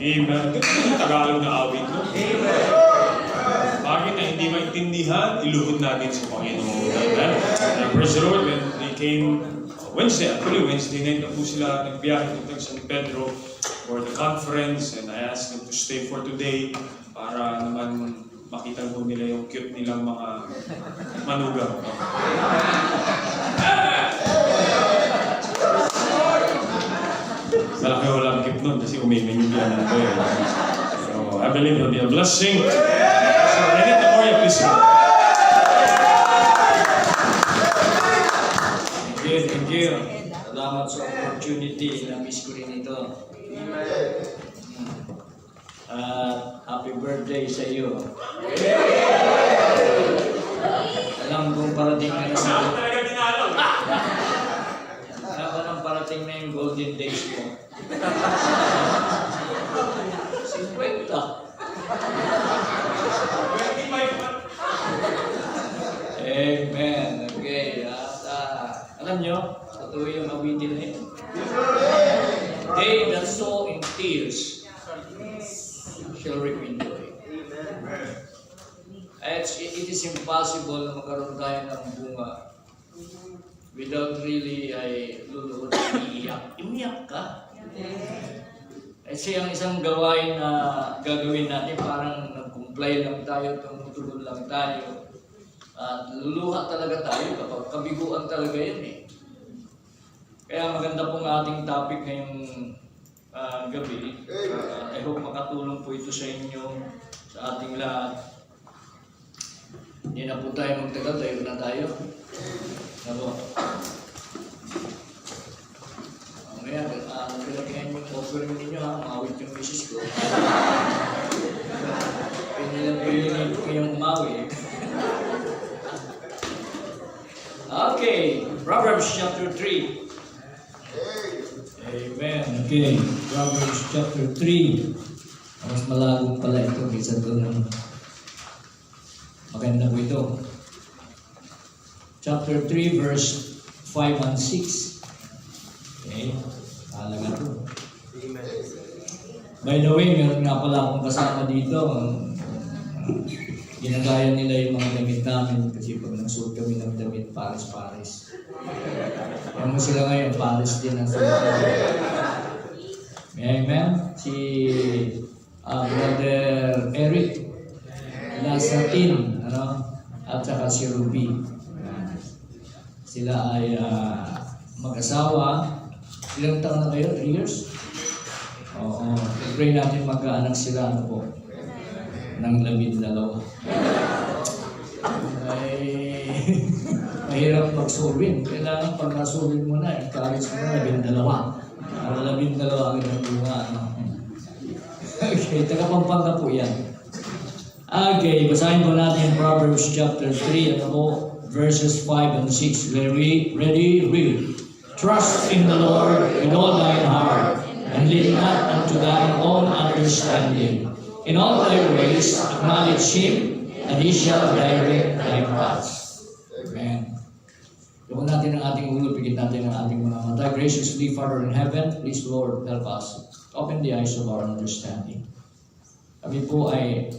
Amen. Ganun yung Tagalog na awit, no? Amen. Bakit na hindi maintindihan, iluhod natin sa Panginoon. Amen. Praise the Lord, when they came Wednesday night na po sila nagbiyahe ng San Pedro for the conference, and I asked them to stay for today para naman makita po nila yung cute nilang mga manugang. Malaki walang gift nun kasi umimin yung biyanan ko eh. So, I believe it'll be a blessing. So, Renit na Gloria, please. Thank you. Salamat sa opportunity. Na-miss ko rin ito. Happy birthday sa iyo. Alam kong parating ka na sa... Alam parating na yung golden days mo. 50. Amen. Okay. Alam nyo, totoo yung awitin na yun. They that sow in tears shall reap in joy. It is impossible na magkaroon tayo ng bunga without really ay luluhod at iiyak. Umiyak ka. Kasi ang isang gawain na gagawin natin, parang nag-comply lang tayo, tumutulog lang tayo. At luluha talaga tayo kapag kabiguan talaga yun eh. Kaya maganda pong ating topic ngayong gabi. I hope makatulong po ito sa inyo, sa ating lahat. Hindi na po tayo magtagal, tayo na tayo. Ano? Mamaya, nagpilagyan yung offering ninyo ha, umawit yung misis ko. Pinilang ko yung umawi. Okay, Proverbs chapter 3. Amen. Okay, Proverbs chapter 3. Mas malagong pala ito, kaysa doon. Maganda po ito. Chapter 3, verse 5 and 6. Okay, halaga ito. By the way, meron nga pala akong kasama dito. Ginagaya nila yung mga damit namin kasi pag nagsuot kami ng damit, pares-pares. Kaya mo sila ngayon, pares din ang suot namin. Amen? Si Brother Eric Lasatin, at saka si Ruby. Sila ay mag-asawa. Ilang taon na kayo? 3 years? Oo. Pray natin magkaanak sila po ng 12. Ay, mahirap mag-solvin. Kailangan pag na-solvin mo na, encourage mo na 12. Para 12 agad ang bunga. Okay, taga-Pampanga po yan. Okay, basahin po natin Proverbs chapter 3, verses 5 and 6. Ready? Read. Trust in the Lord with all thine heart, and lean not unto thine own understanding. In all thy ways acknowledge Him, and He shall direct thy paths. Amen. Tugon natin ang ating ulo, pigit natin ang ating mga mata. Graciously, Father in heaven, please Lord, help us. Open the eyes of our understanding. Kami po ay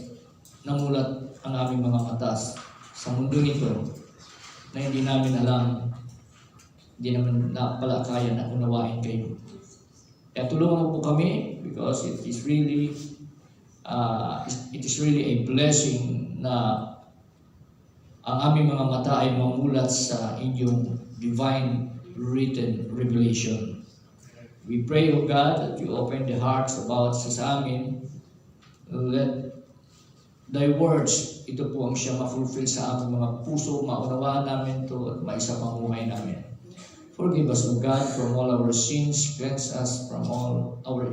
namulat ang aming mga mata sa mundo nito na hindi namin alam, hindi naman pala kaya na unawain kayo. Kaya tulungan mo po kami because it is really a blessing na ang aming mga mata ay mamulat sa inyong divine written revelation. We pray, O God, that you open the hearts of bawat isa sa amin. Let thy words, ito po ang siya ma-fulfill sa aming mga puso, maunawaan namin ito at maisa pamuhay namin. Forgive us, O God, from all our sins. Cleanse us from all our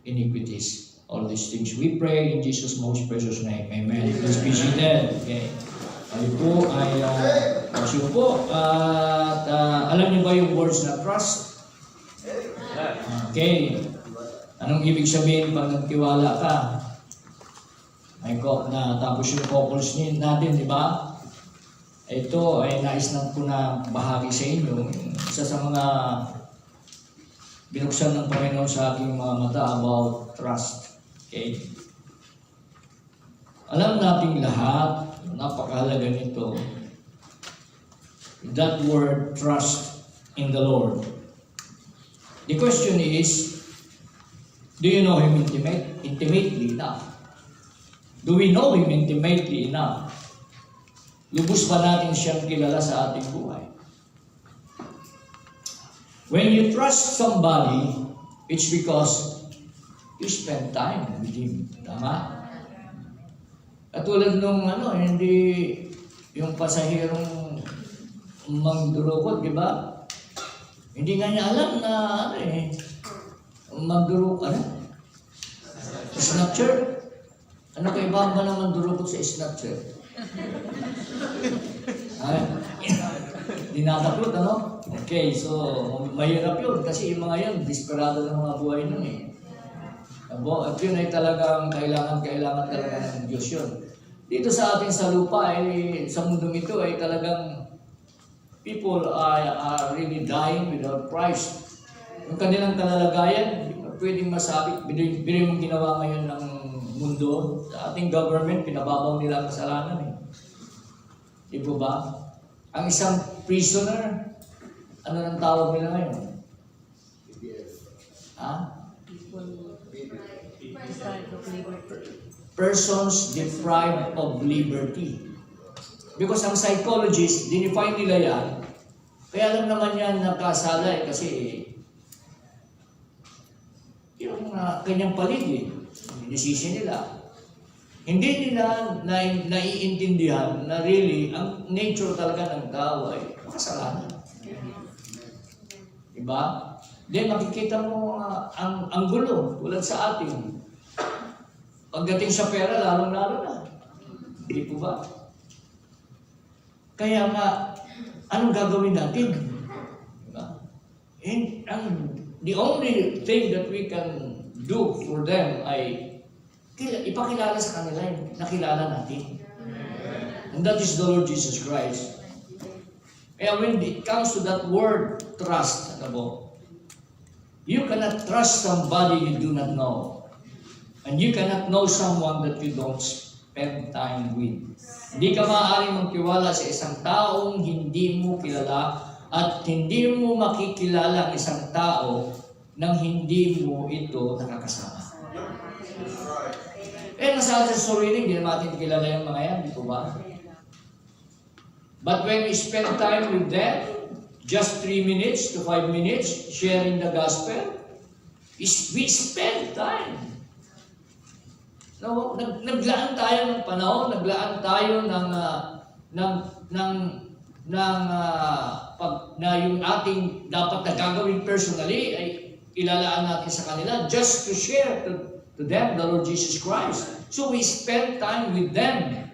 iniquities. All these things we pray in Jesus' most precious name. Amen. Please be seated. Okay. Tayo po ay pasyo po. At alam niyo ba yung words na trust? Okay. Anong ibig sabihin pag nagtiwala ka? Ay ko na tapos yung couples natin, di ba? Ito ay nais na ko na bahagi sa inyo. Isa sa mga binuksan ng Panginoon sa aking mga mata about trust. Okay? Alam nating lahat, napakahalaga nito, that word trust in the Lord. The question is, do you know Him intimately enough? Do we know Him intimately enough? Lubos ba natin siyang kilala sa ating buhay? When you trust somebody, it's because you spend time with Him. Tama? Katulad nung hindi yung pasahirong magdurukot, di ba? Hindi nga niya alam na magdurukot, snatcher? Ano kaibahan ba ng magdurukot sa snatcher? Dinataplot, Okay, so mahirap yun kasi yung mga yan, desperado ng mga buhay nun eh. At yun ay talagang kailangan talaga ng Diyos yun. Dito sa atin sa lupa, sa mundong ito ay talagang people are really dying without Christ. Yung kanilang kalalagayan, pwedeng masabit, bili mong ginawa ngayon ng mundo, sa ating government, pinababaw nila ang kasalanan eh. Di po ba? Ang isang prisoner, ano nang tawag nila ngayon? Persons deprived of liberty. Because ang psychologist, dinefine nila yan, kaya lang naman yan nakasala kasi yung kanyang paligid, decision nila. Hindi nila naiintindihan na really, ang nature talaga ng tao ay makasalanan. Diba? Then makikita mo ang gulo, tulad sa atin. Pagdating sa pera, lalong-lalo na. Hindi po ba? Kaya nga, anong gagawin natin? Diba? The only thing that we can do for them ay ipakilala sa kanila yung nakilala natin. And that is the Lord Jesus Christ. Kaya when it comes to that word, trust, you cannot trust somebody you do not know. And you cannot know someone that you don't spend time with. Hindi ka maaaring magtiwala sa isang taong hindi mo kilala at hindi mo makikilala ang isang tao nang hindi mo ito nakakasama. Nasa atin sa sarili, hindi naman natin kilala yung mga yan, di po ba? But when we spend time with them, just 3 minutes to 5 minutes, sharing the gospel, we spend time. Naglaan tayo ng panahon, naglaan tayo na yung ating dapat na gagawin personally ay ilalaan natin sa kanila just to share to them the Lord Jesus Christ. So we spend time with them.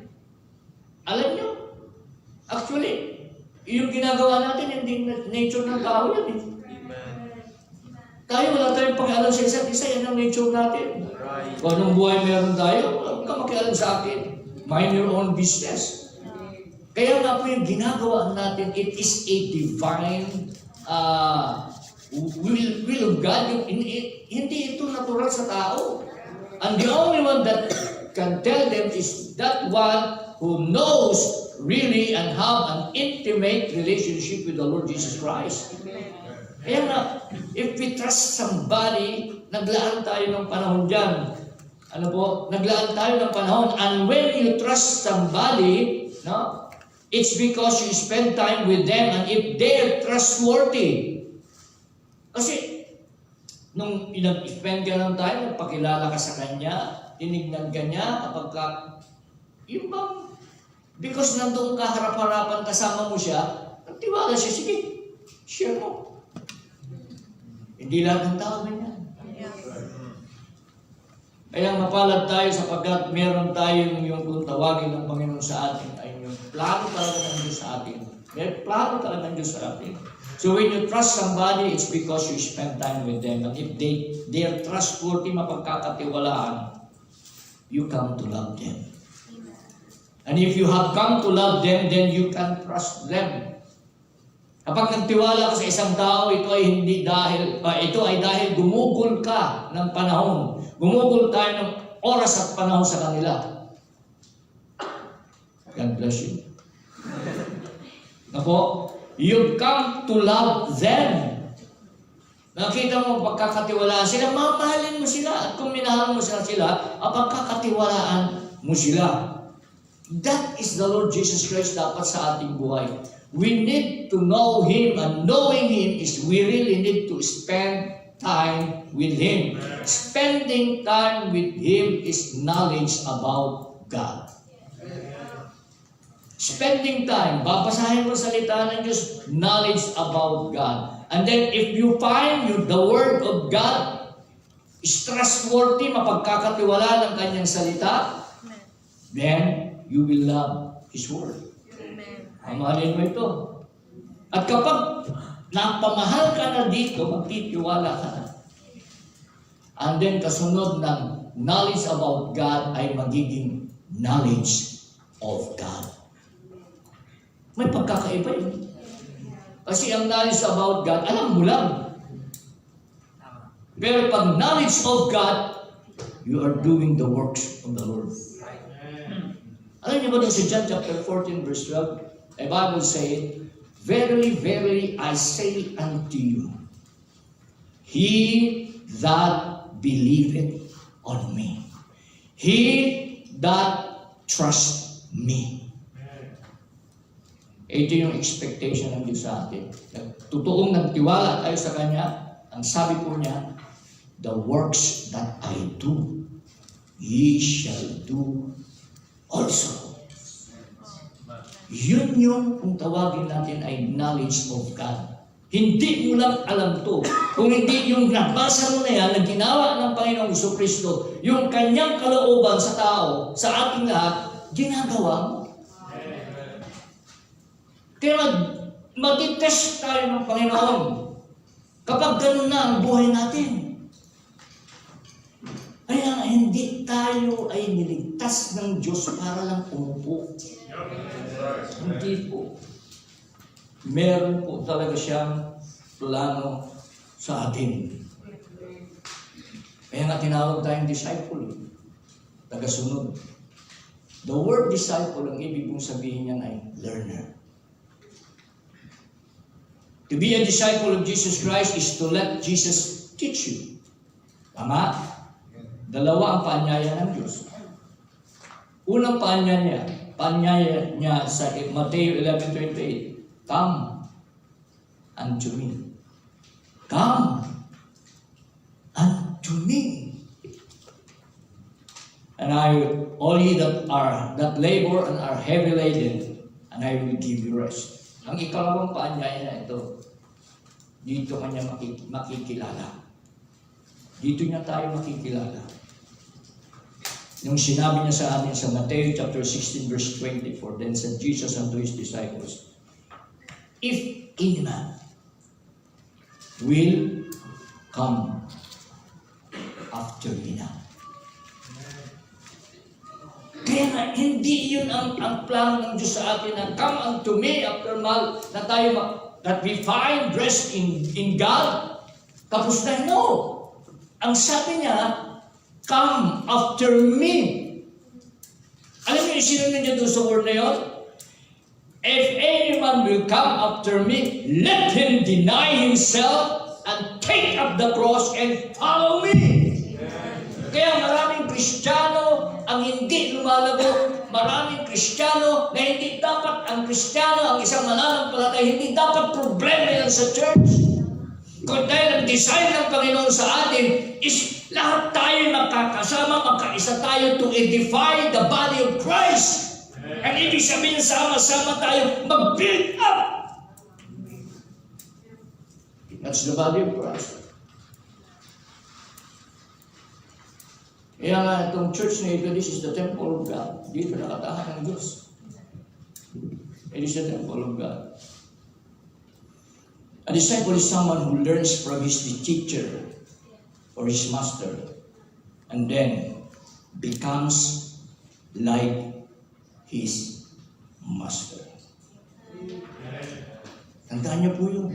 Alam nyo, actually, yung ginagawa natin, hindi nature ng tao yan eh. Tayo wala tayong pakialam sa isa't isa, yan ang nature natin. Kung anong buhay meron tayo, huwag ka makialam sa akin. Mind your own business. Kaya nga po yung ginagawa natin, it is a divine will of God. Hindi ito natural sa tao. And the only one that can tell them is that one who knows really and have an intimate relationship with the Lord Jesus Christ. Kaya nga, if we trust somebody, naglaan tayo ng panahon dyan. Naglaan tayo ng panahon. And when you trust somebody, it's because you spend time with them, and if they're trustworthy. Kasi, nung spend ka ng time, nagpakilala ka sa kanya, tinignan ka niya, kapag ka, yung bang, because nandoon ka harap-harapan, kasama mo siya, nagtiwala siya, sige, share mo. Hindi lahat ng tao ganyan. Kaya mapalad tayo sapagkat meron tayong yung kung tawagin ng Panginoon sa atin ay yung plano talaga ng Diyos sa atin. May plano talaga ng Diyos sa atin. So when you trust somebody, it's because you spend time with them. And if they are trustworthy, mapagkakatiwalaan, you come to love them. And if you have come to love them, then you can trust them. Kapag nagtiwala ka sa isang tao, ito ay dahil gumugol ka ng panahon. Gumugol tayo ng oras at panahon sa kanila. God bless you. Nako, you've come to love them. Nakita mo pagkakatiwalaan sila, mamahalin mo sila. At kung minahal mo sila, pagkakatiwalaan mo sila. That is the Lord Jesus Christ dapat sa ating buhay. We need to know Him, and knowing Him is we really need to spend time with Him. Spending time with Him is knowledge about God. Spending time, babasahin mo salita ng Diyos, knowledge about God. And then if you find the Word of God is trustworthy, mapagkakatiwala ng kanyang salita, then you will love His Word. Amahalin mo ito. At kapag napamahal ka na dito, magtitiwala ka na. And then kasunod ng knowledge about God ay magiging knowledge of God. May pagkakaiba yun. Kasi ang knowledge about God, alam mo lang. Pero pag knowledge of God, you are doing the works of the Lord. Alam niyo ba dun sa John chapter 14 verse 12? The Bible says, verily, verily, I say unto you, he that believeth on me, he that trusts me. Ito yung expectation ng Diyos sa atin. Totoong nagtiwala tayo sa Kanya, ang sabi po niya, the works that I do, ye shall do also. Yun yung kung tawagin natin ay knowledge of God. Hindi mo lang alam to. Kung hindi yung nabasa mo na yan, na ginawa ng Panginoong Jesucristo, yung kanyang kalooban sa tao, sa ating lahat, ginagawa mo. Kaya mag-test tayo ng Panginoon. Kapag ganun na ang buhay natin. Kaya hindi tayo ay niligtas ng Diyos para lang umupo. Hindi po. Meron po talaga siyang plano sa atin. Kaya nga tinawag tayong disciple. Tagasunod. The word disciple, ang ibig kong sabihin niyan ay learner. To be a disciple of Jesus Christ is to let Jesus teach you. Tama? Dalawa ang paanyaya ng Diyos. Unang paanyaya niya sa Matthew 11:28. Come unto me. Come unto me. And all ye that labor and are heavy laden, and I will give you rest. Ang ikalawang paanyaya na ito, dito kanya makikilala. Dito niya tayo makikilala. Yung sinabi niya sa atin sa Matthew chapter 16 verse 24, then said Jesus unto His disciples, if any man will come after me now. Kaya nga, hindi yun ang plano ng Diyos sa atin na come unto me after mal, na tayo, that we find rest in God. Tapos na, no. Ang sabi niya, come after me. Alam niyo, sinunod niya doon sa word na yun? If any man will come after me, let him deny himself and take up the cross and follow me. Kaya maraming Kristiyano, ang hindi lumalago. Maraming Kristiyano na hindi dapat ang Kristiyano, ang isang mananampalataya, hindi dapat problema yan sa church. Kung dahil ang design ng Panginoon sa atin is lahat tayo magkakasama, magkaisa tayo to edify the body of Christ. Ang ibig sabihin, sama-sama tayo mag-build up. That's the body of Christ. Kaya nga itong church na ito, this is the temple of God. Dito nakatahan ng Diyos. It is the temple of God. A disciple is someone who learns from his teacher or his master and then becomes like his master. Tandaan niyo po yun.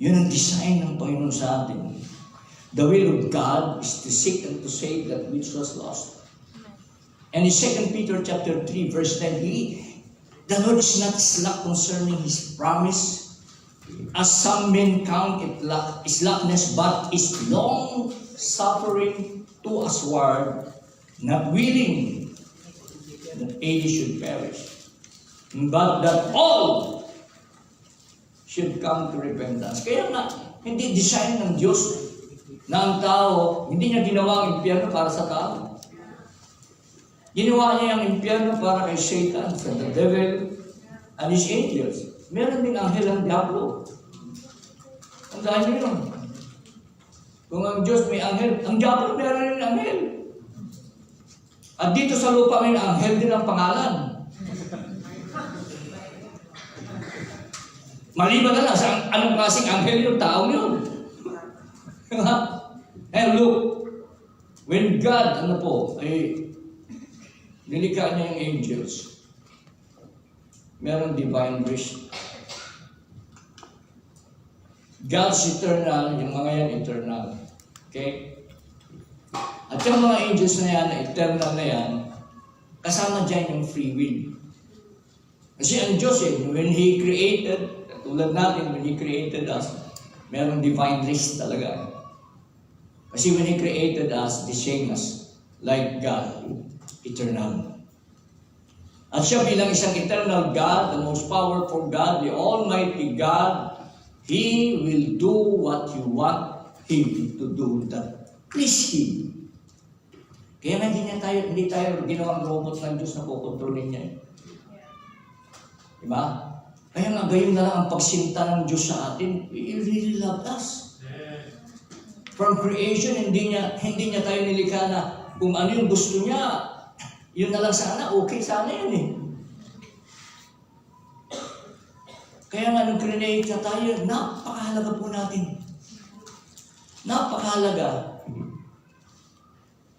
Yun ang design ng Panginoon sa atin. The will of God is to seek and to save that which was lost. And in 2 Peter chapter 3, verse 10, the Lord is not slack concerning His promise, as some men count it slackness, but is long-suffering to usward, not willing that any should perish, but that all should come to repentance. Kaya nga, hindi design ng Diyos na ang tao, hindi niya ginawa ang impyerno para sa tao. Ginawa niya ang impyerno para kay Satan, for the devil, and his angels. Meron ding anghel ang diablo. Tandaan niyo yun. Kung ang Diyos may anghel, ang diablo meron rin anghel. At dito sa lupa may anghel din ang pangalan. Maliban na lang sa anong klaseng anghel yung taong yun. And look, when God, ay nilikha niya yung angels, merong divine risk. God's eternal, yung mga yan eternal. Okay? At yung mga angels na yan, eternal na yan, kasama dyan yung free will. Kasi ang Diyos when He created, tulad natin, when He created us, merong divine risk talaga. Kasi when He created us, the same as like God, eternal. At siya bilang isang eternal God, the most powerful God, the Almighty God, He will do what you want Him to do that please Him. Kaya nga hindi tayo ginawang robot ng Diyos na kukontrolin niya. Diba? Kaya nga gayon na lang ang pagsinta ng Diyos sa atin. He really loved us. From creation, hindi niya tayo nilikha na kung ano yung gusto niya, yun na lang sana, okay sana yun eh. Kaya nga nung create na tayo, napakahalaga po natin. Napakahalaga.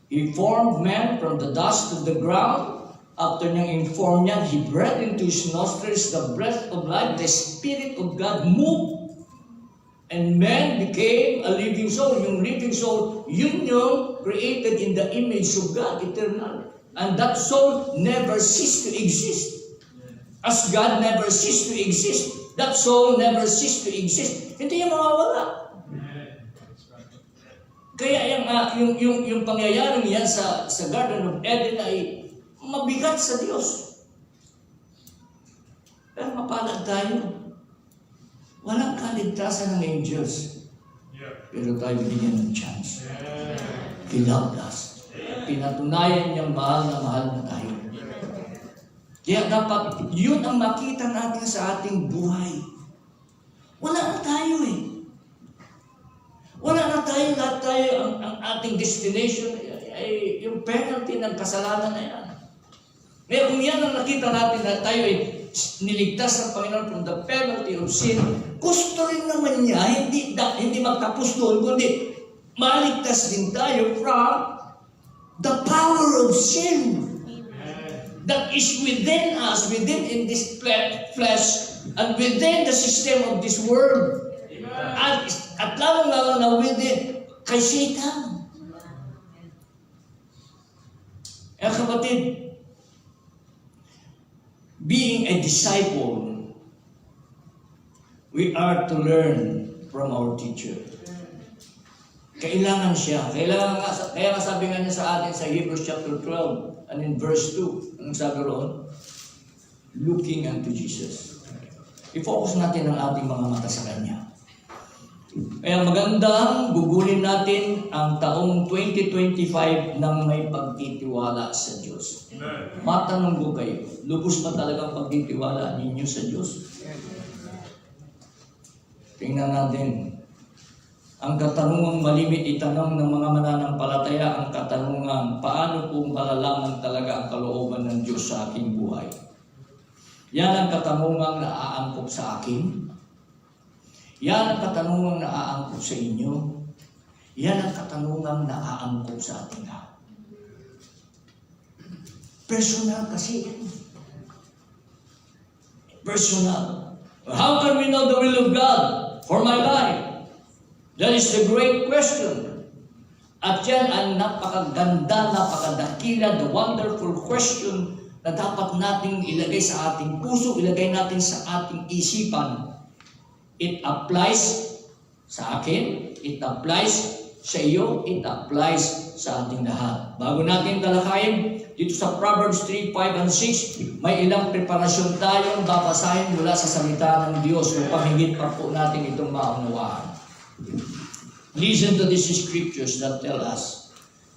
He formed man from the dust of the ground. After niyang inform niya, He breathed into his nostrils the breath of life, the Spirit of God moved. And man became a living soul. Yung living soul, yun yung created in the image of God, eternal. And that soul never ceased to exist. As God never ceased to exist, that soul never ceased to exist. Hindi yung mawawala. Kaya yung pangyayaring yan sa Garden of Eden ay mabigat sa Diyos. Pero mapalad tayo. Walang kaligtasan ng angels. Pero tayo binigyan ng chance. He loved us. Pinatunayan niyang mahal na tayo. Kaya dapat, yun ang makita natin sa ating buhay. Wala na tayo eh. Wala na tayo, lahat tayo, ang ating destination ay yung penalty ng kasalanan na yan. Kaya kung yan ang nakita natin na tayo ay niligtas ng Panginoon from the penalty of sin, gusto rin naman niya, hindi magtapos doon, kundi maligtas din tayo from the power of sin that is within us, within in this flesh, and within the system of this world. At lalong-lalo na within kay Satan. Kaya kapatid, being a disciple, we are to learn from our teacher. Kailangan siya. Kaya nga sabi nga niya sa atin sa Hebrews chapter 12 and in verse 2, anong sabi roon? Looking unto Jesus. I-focus natin ang ating mga mata sa Kanya. Kaya magandang gugulin natin ang taong 2025 ng may pagtitiwala sa Diyos. Matanong ko kayo, lubos ba talagang pagtitiwala ninyo sa Diyos? Tingnan natin. Ang katanungang malimit itanong ng mga mananampalataya, ang katanungang paano kung malalaman talaga ang kalooban ng Diyos sa aking buhay? Yan ang katanungang naaangkop sa akin. Yan ang katanungang naaangkop sa inyo. Yan ang katanungang naaangkop sa ating lahat. Personal kasi. Personal. How can we know the will of God for my life? That is the great question. At yan ang napakaganda, napakadakila, the wonderful question na dapat nating ilagay sa ating puso, ilagay natin sa ating isipan. It applies sa akin, it applies sa iyo, it applies sa ating lahat. Bago natin talakayin, dito sa Proverbs 3, 5, and 6, may ilang preparasyon tayong babasahin mula sa salita ng Diyos upang higit pa po natin itong maunawaan. Listen to these scriptures that tell us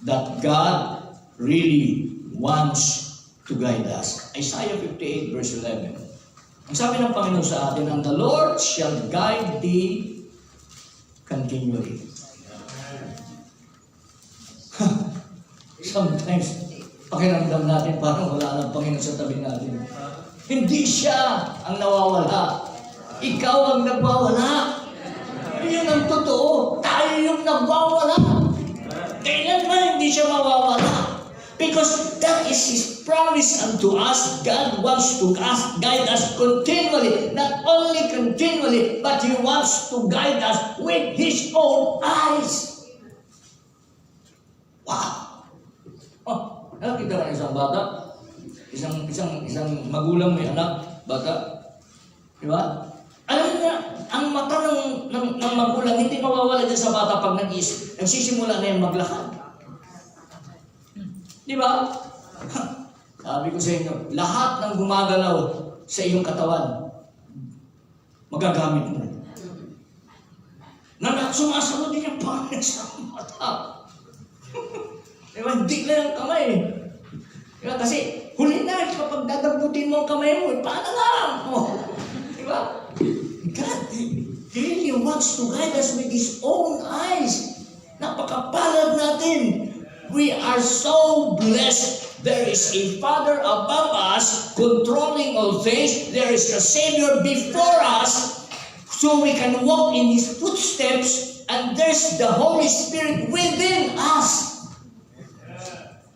that God really wants to guide us. Isaiah 58 verse 11. Ang sabi ng Panginoon sa atin, and the Lord shall guide thee continually. Sometimes, pakiramdam natin parang wala ng Panginoon sa tabi natin. Hindi siya ang nawawala. Ikaw ang nagwawala. Yun ang totoo. Tayo yung nagwawala. Kailanman hindi siya mawawala. Because that is His promise unto us. God wants to guide us continually. Not only continually, but He wants to guide us with His own eyes. Wow! Oh, nakita ka ng isang bata? Isang magulang may anak, bata. Di ba? Alam niya, ang mata ng magulang hindi mawawala dyan sa bata pag nagsisimula na yung maglakad. Di ba? Sabi ko sa inyo, lahat ng gumagalaw sa iyong katawan, magagamit mo. Sumasagot din yung pangit sa mata. Di ba? Hindi lang ang kamay. Di ba? Kasi huli na, kapag dadabutin mo ang kamay mo, paano lang? Di ba? God really wants to guide us with His own eyes. Napakapalad natin. We are so blessed. There is a Father above us controlling all things. There is a Savior before us so we can walk in His footsteps, and there's the Holy Spirit within us,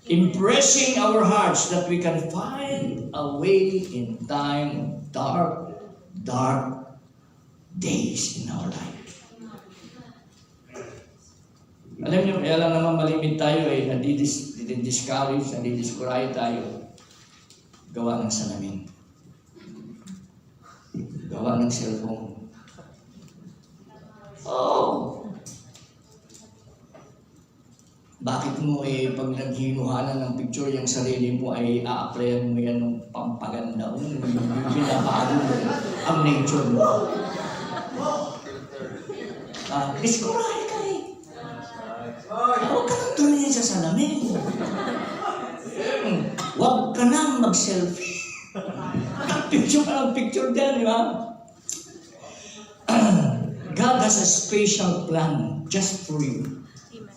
impressing our hearts that we can find a way in time, dark days in our life. Alam niyo, kaya lang naman malimit tayo nadidiscourage, nadidiscourage tayo. Gawa ng salamin. Gawa ng cellphone. Oh! Bakit mo pag naghinuhanan ng picture yung sarili mo ay a-applyan mo yan ng pampaganda mo, binabago mo ang nature mo. Discourage ka eh. Huwag ka nang tumingin sa salamin. Huwag ka nang mag-selfie. Picture ka ng picture dyan, di ba? God has a special plan just for you.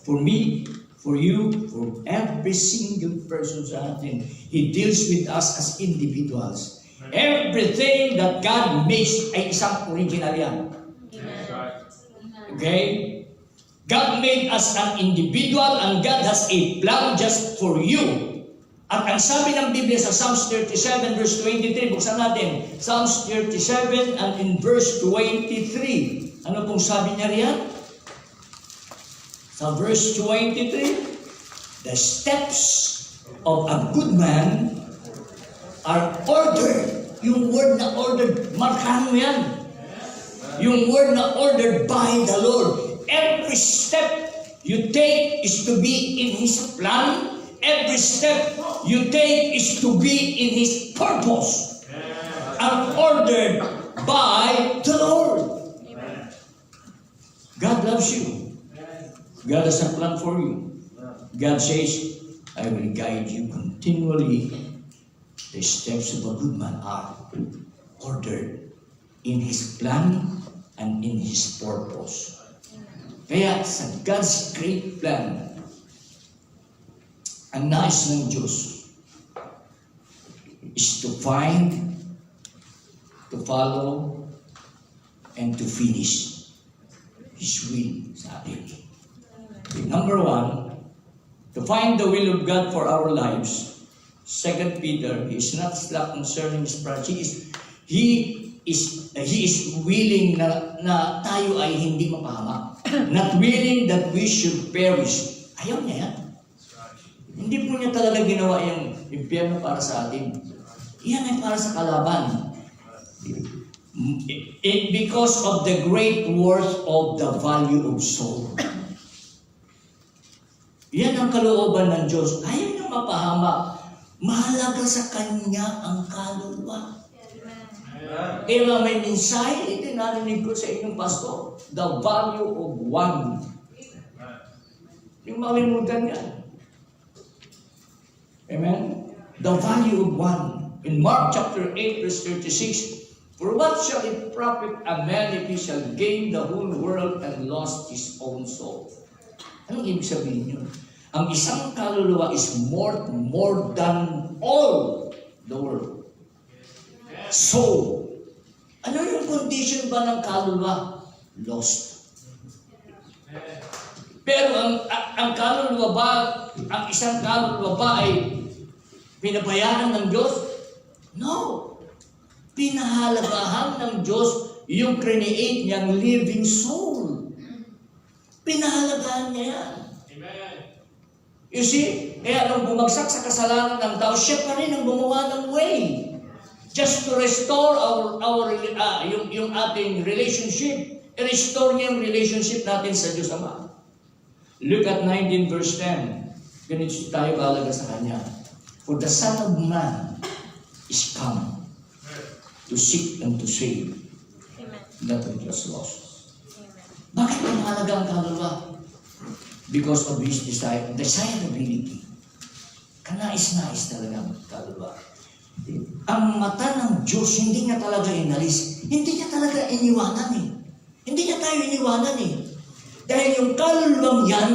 For me, for you, for every single person sa atin. He deals with us as individuals. Everything that God makes ay isang original yan. Okay? God made us an individual and God has a plan just for you. At ang sabi ng Biblia sa Psalms 37 verse 23, buksan natin. Psalms 37 and in verse 23. Ano pong sabi niya riyan? Sa verse 23, the steps of a good man are ordered. Yung word na ordered, markahan mo yan. Yung word na ordered by the Lord. Every step you take is to be in His plan. Every step you take is to be in His purpose. And ordered by the Lord. God loves you. God has a plan for you. God says, I will guide you continually. The steps of a good man are ordered in His plan and in His purpose. Kaya sa God's great plan, ang nais ng Diyos is to find, to follow, and to finish His will sa atin. Number one, to find the will of God for our lives. 2 Peter, he is not slack concerning His project. He is willing na tayo ay hindi mapahamak. Not willing that we should perish. Ayaw niya yan. Hindi po niya talaga ginawa yung impyerno para sa atin. Iyan ay para sa kalaban. Because of the great worth of the value of soul. Yan ang kalooban ng Diyos. Ayaw niya mapahamak. Mahalaga sa Kanya ang kaluluwa. Kaya nga may mensahe, ito narinig ko sa inyong pastor, the value of one. Yung malimutan yan. Amen? The value of one. In Mark chapter 8 verse 36, for what shall it profit a man if he shall gain the whole world and lost his own soul? Anong ibig sabihin yun? Ang isang kaluluwa is more than all the world. Soul. Ano yung condition ba ng kaluluwa? Lost. Pero ang kaluluwa ba, ang isang kaluluwa ba ay pinabayaran ng Diyos? No. Pinahalagahan ng Diyos yung create niyang living soul. Pinahalagahan niya yan. Amen. You see, kaya nung bumagsak sa kasalanan ng tao, siya pa rin ang gumawa ng way. Just to restore yung ating relationship. I-restore niya yung relationship natin sa Diyos Ama. Look at 19 verse 10. Ganito tayo kahalaga sa Kanya. For the Son of Man is come to seek and to save that which was lost. Bakit ang mahalaga ang kaluluwa? Because of His desirability. Kanais-nais talaga ang kaluluwa. Ang mata ng Diyos, hindi niya talaga inalis. Hindi niya talaga iniwanan eh. Hindi niya tayo iniwanan eh. Dahil yung kaluluwang yan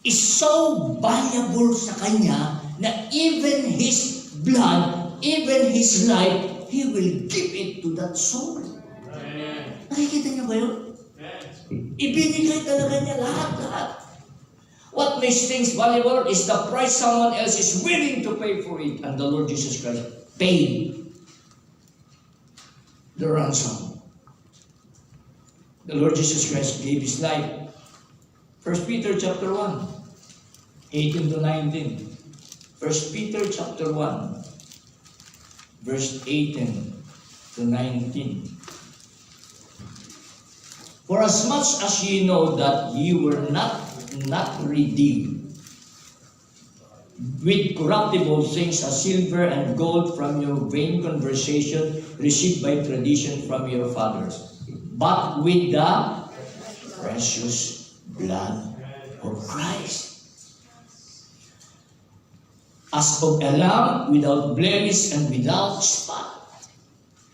is so valuable sa Kanya na even His blood, even His life, He will give it to that soul. Nakikita niyo ba yun? Ibinigay talaga niya lahat. What makes things valuable is the price someone else is willing to pay for it. And the Lord Jesus Christ paid the ransom. The Lord Jesus Christ gave His life. 1 Peter chapter 1, 18 to 19. 1 Peter chapter 1, verse 18 to 19. For as much as ye know that ye were not redeemed with corruptible things as silver and gold from your vain conversation received by tradition from your fathers, but with the precious blood of Christ, as of a lamb without blemish and without spot.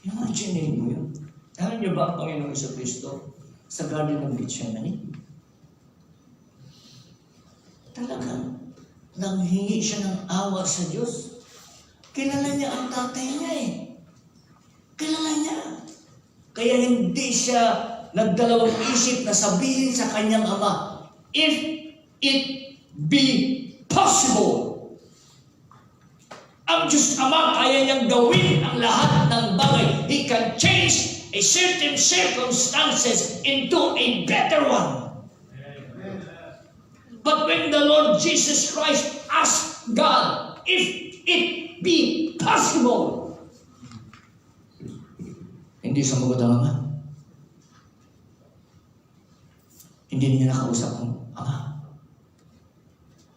Imagine mo yun. Alam niyo ba ang Panginoon sa Kristo sa Garden of Gethsemane? Talagang nanghingi siya ng awa sa Diyos. Kilala niya ang tatay niya eh. Kilala niya. Kaya hindi siya nagdalawang isip na sabihin sa kanyang ama, if it be possible. Ang Diyos Ama, kaya niyang gawin ang lahat ng bagay. He can change a certain circumstances into a better one. But when the Lord Jesus Christ asked God, if it be possible, hindi sumagot ang Ama. Hindi niya nakausap ng Ama.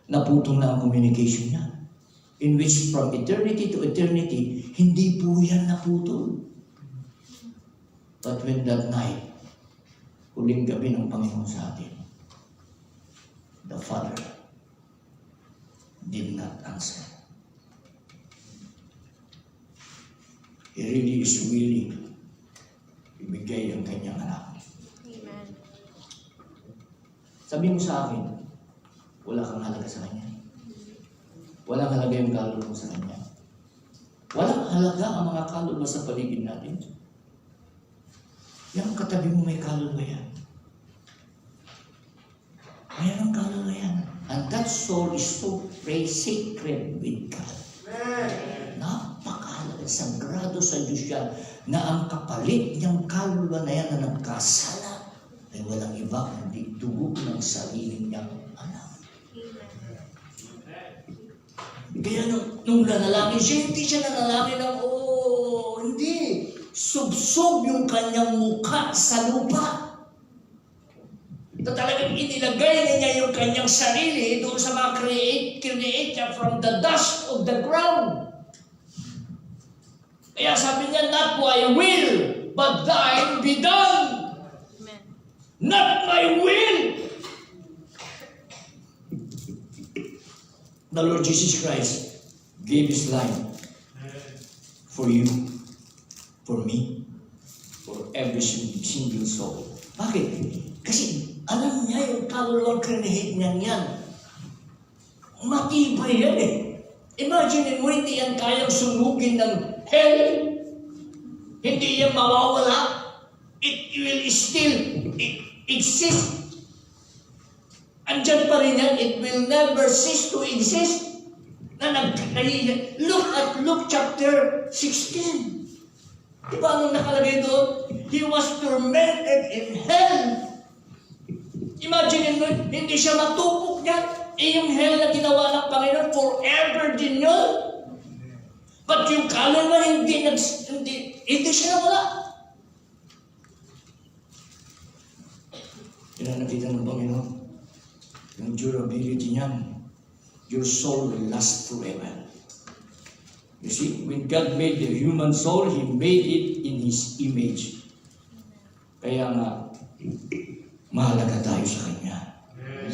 Naputol na ang communication niya. In which from eternity to eternity, hindi po yan naputol. But when that night, huling gabi ng Panginoon sa atin, the Father did not answer. He really is willing ibigay ang kanyang anak. Amen. Sabi mo sa akin, wala kang halaga sa kanya. Walang halaga yung kaluluwa sa kanya. Walang halaga ang mga kaluluwa sa paligid natin. Yung katabi mo may kaluluwa yan. Mayroong kaluluwa yan. And that soul is so sacred with God. Napakahalaga, sagrado sa Diyos yan, na ang kapalit niyang kaluluwa na yan na nagkasala ay walang iba kundi dugo ng sarili niyang anak. Kaya nung nanalangin siya, hindi siya nanalangin ng, hindi. Subsob yung kanyang mukha sa lupa. Ito talagang inilagay na niya yung kanyang sarili doon sa mga create niya from the dust of the ground. Kaya sabi niya, not my will, but thine be done. Amen. Not my will. The Lord Jesus Christ gave His life for you, for me, for every single soul. Bakit? Kasi alam niya yung kaluluwang krinihit niya yan. Matibay yan eh. Imagine mo, hindi yan kayang sunugin ng hell. Hindi yan mawawala. It will still exist. Andyan pa rin yan. It will never cease to exist. Look at Luke chapter 16. Diba anong nakalagay doon? He was tormented in hell. Imagine mo, hindi siya matupok yan. Yung hell na ginawa ng Panginoon, forever din yun. But yung kaluluwa, hindi siya nawala. Yan ang nakita ng Panginoon. Yung durability niyan. Your soul will last forever. You see, when God made the human soul, He made it in His image. Kaya nga, mahalaga tayo sa Kanya.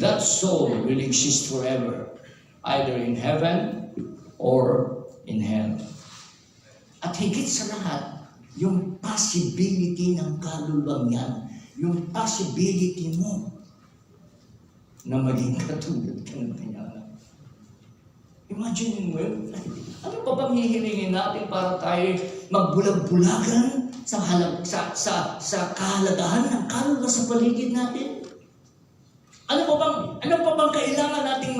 That soul will exist forever, either in heaven or in hell. At higit sa lahat, yung possibility ng kaluluwang yan, yung possibility mo na maging katulad ka ng Kanya. Imagine mo yun. Ano pa bang hihilingin natin para tayo magbulag-bulagan sa kahalagahan ng kaluluwa sa paligid natin? Ano pa bang kailangan nating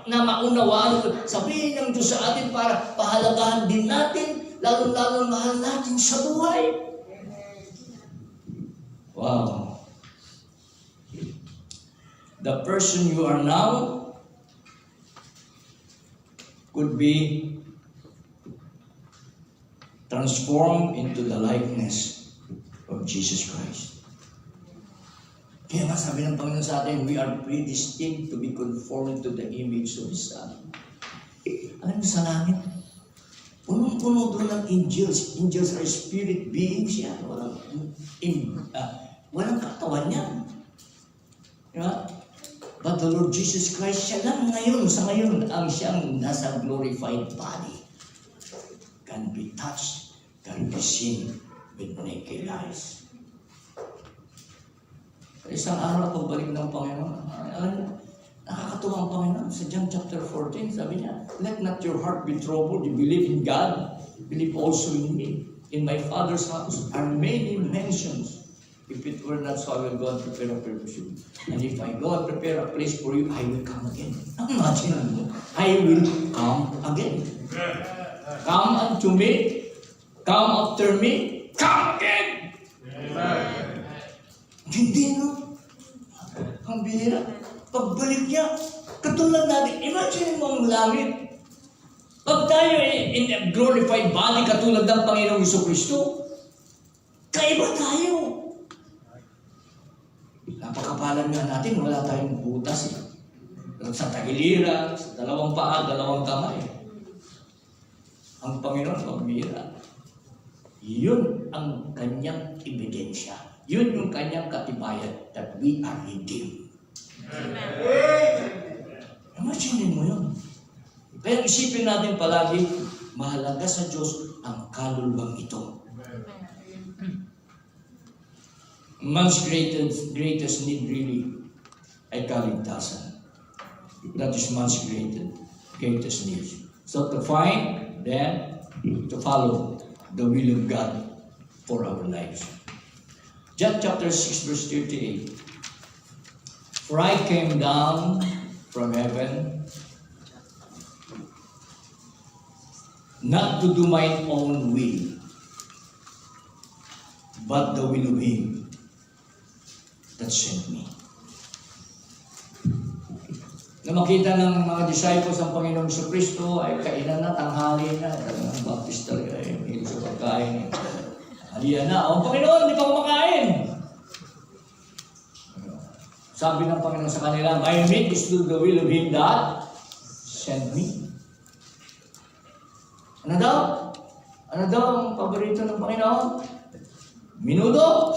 na maunawaan? Sabihin ng Diyos sa atin para pahalagahan din natin, lalo-lalo mahal natin sa buhay. Wow. The person you are now could be transformed into the likeness of Jesus Christ. Kaya nga sabi ng Panginoon sa atin, we are predestined to be conformed to the image of His Son. Alam mo sa langit, punong-puno doon ng angels. Angels are spirit beings yan. Walang katawan yan. Diba? But the Lord Jesus Christ, siya lang ngayon, sa ngayon, ang siyang nasa glorified body. Can be touched, can be seen with naked eyes. Isang araw, pagbalik ng Panginoon, alam niyo, nakakatuwa ang Panginoon. Sa John chapter 14, sabi niya, let not your heart be troubled. You believe in God, believe also in me. In my Father's house are many mansions. If it were not so, I will go and prepare a place for you. And if I go and prepare a place for you, I will come again. Imagine mo, I will come again. Come unto me, come after me, come again. Hindi, no? Ang bihira. Pagbalik niya, katulad natin, imagine mo ang langit. Pag tayo in a glorified body katulad ng Panginoong Hesus Kristo, kaiba tayo. Napakabalan nga natin, wala tayong butas eh. Pero sa tagiliran, sa dalawang paa, dalawang kamay. Ang Panginoon, pambira. Yun ang kanyang ebidensya. Yun yung kanyang katibayan that we are redeemed. Imagine mo yun. Kaya isipin natin palagi, mahalaga sa Diyos ang kaluluwang ito. Man's greatest need really ay kaligtasan. That is man's greatest need. So to find, then, to follow the will of God for our lives. John chapter 6 verse 38. For I came down from heaven not to do my own will, but the will of Him that sent me. Na makita ng mga disciples ang Panginoong Kristo ay kainan na, tanghali na, talagang Baptist talaga ay may sa pagkain. Haliya na, oh Panginoon, hindi pa kumakain. Sabi ng Panginoon sa kanila, my meat is to the will of Him that sent me. Ano daw? Ano daw ang paborito ng Panginoon? Minudo?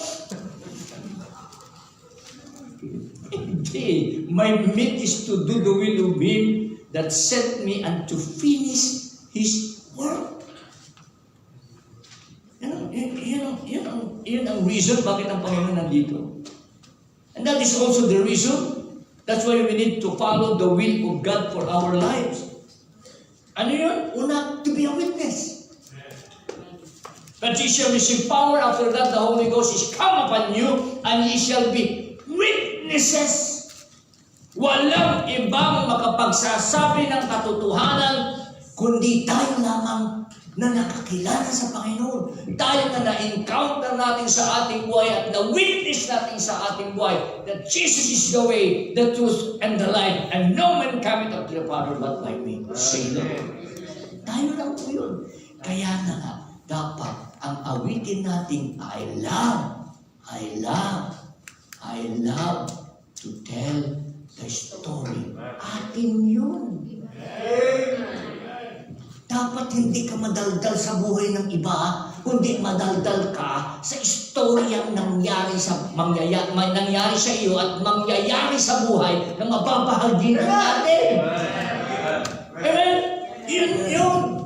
Hindi. My meat is to do the will of Him that sent me and to finish His work. Yun ang reason bakit ang Panginoon nandito. And that is also the reason. That's why we need to follow the will of God for our lives. Ano yun? Una, to be a witness. But ye shall receive power. After that, the Holy Ghost is come upon you, and ye shall be witnesses. Walang ibang makapagsasabi ng katotohanan, kundi tayo lamang na nakakilala sa Panginoon. Tayo na na-encounter natin sa ating buhay at na-witness natin sa ating buhay that Jesus is the way, the truth, and the life, and no man cometh up to the Father but by me. Say Lord. Tayo lang po yun. Kaya na nga, dapat ang awitin natin, I love to tell the story. Atin yun. Dapat hindi ka madaldal sa buhay ng iba, kundi madaldal ka sa istoryang nangyari sa iyo at mangyayari sa buhay na mababahagi natin. Amen? Yun.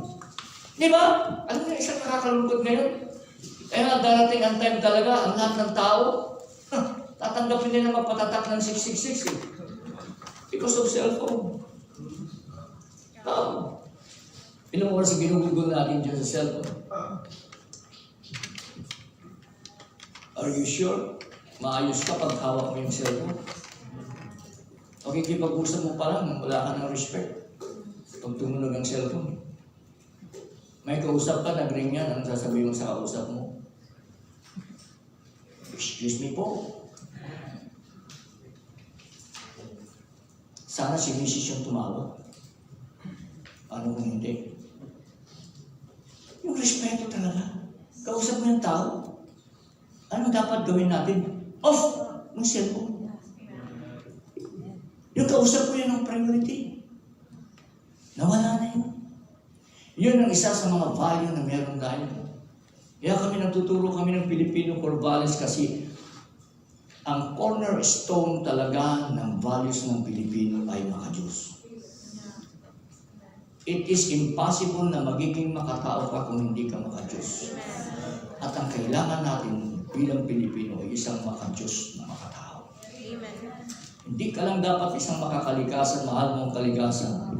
Di ba? Ano yung isang nakakalungkot ngayon? Kaya darating ang time talaga, ang lahat ng tao, tatanggapin nila magpatatak ng 666 eh. Because of cellphone. Ilang oras ginugugol natin dyan sa cellphone? Are you sure? Maayos ka pag hawak mo yung cellphone? Pakikipag-usap mo pa lang, wala ka ng respect. Pag tumunog ang cellphone. May kausap ka, nag-ring yan, anong sasabihin mo sa kausap mo? Excuse me po. Sana si Mrs. yung tumawag. Ano kung hindi? Yung respeto talaga. Kausap mo yung tao. Ano dapat gawin natin? Off ng cellphone. Yung kausap mo yun ang priority. Nawala na yun. Yun ang isa sa mga value na meron tayo. Kaya nagtuturo kami ng Filipino core values kasi ang cornerstone talaga ng values ng Pilipino ay makadiyos. It is impossible na magiging makatao ka kung hindi ka makadiyos. At ang kailangan natin bilang Pilipino ay isang makadiyos na makatao. Hindi ka lang dapat isang makakalikasan, mahal mong kalikasan.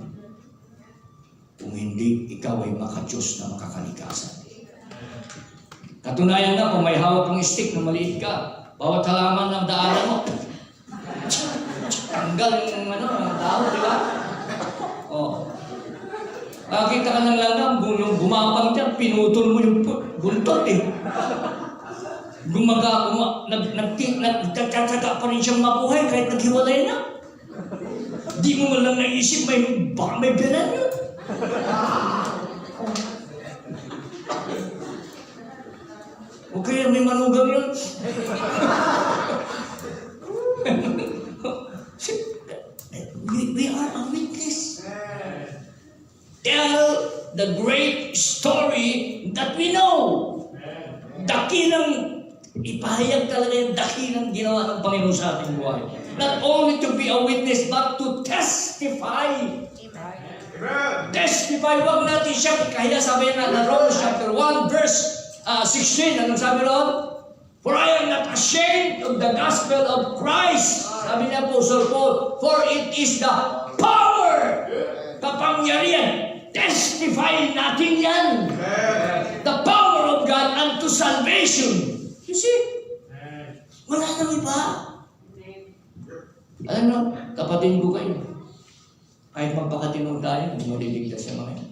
Kung hindi, ikaw ay makadiyos na makakalikasan. Katunayan na, kung may hawak ng stick na maliit ka, bawat halaman ng daanan mo, tanggal yung tao, di ba? Nakakita ka ng langgam, yung gumapang dyan, pinutol mo yung buntot eh. Nagtatsaga pa rin siyang mabuhay kahit naghiwalay na. Di mo lang naisip, baka may bilan yun. O kaya may manugang yun. tell the great story that we know. Dakilang ipahayag talaga yung dakilang ginawa ng Panginoon sa ating buhay. Not only to be a witness, but to testify. Testify, wag natin siya kaya sabi na Romans chapter 1 verse 16. Anong sabi ron? For I am not ashamed of the gospel of Christ. Sabi ni Apostle Paul, for it is the power, kapangyarihan. Testify natin yan. The power of God unto salvation. You see? Wala nang iba. Alam mo, kapatid ko kayo. Kahit magpakatinong tayo, hindi maliligtas yung mga yan.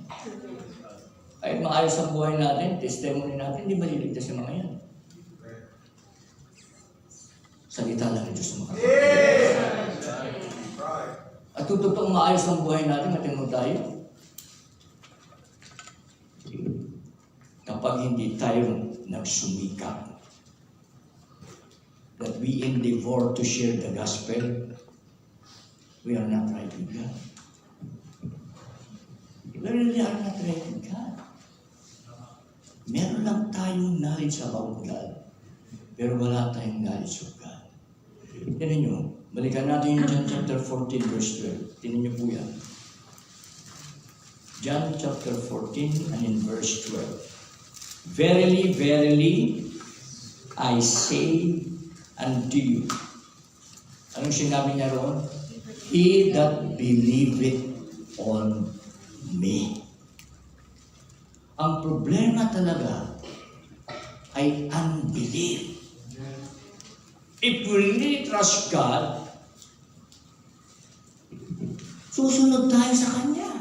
Kahit maayos ang buhay natin, testimony natin, hindi maliligtas yung mga yan. Salita lang ng Diyos sa mga kapatid. At totoong maayos ang buhay natin, matinong tayo. Kapag hindi tayo nagsumikap, that we endeavor to share the gospel, we are not right with God. We really are not right with God. Meron lang tayong knowledge about God, pero wala tayong knowledge of God. Tinan nyo, balikan natin yung John chapter 14 verse 12. Tinan nyo po yan. John chapter 14 and in verse 12. Verily, verily, I say unto you. Anong sinabi niya roon? He that believeth on me. Ang problema talaga ay unbelief. If we really trust God, susunod tayo sa Kanya.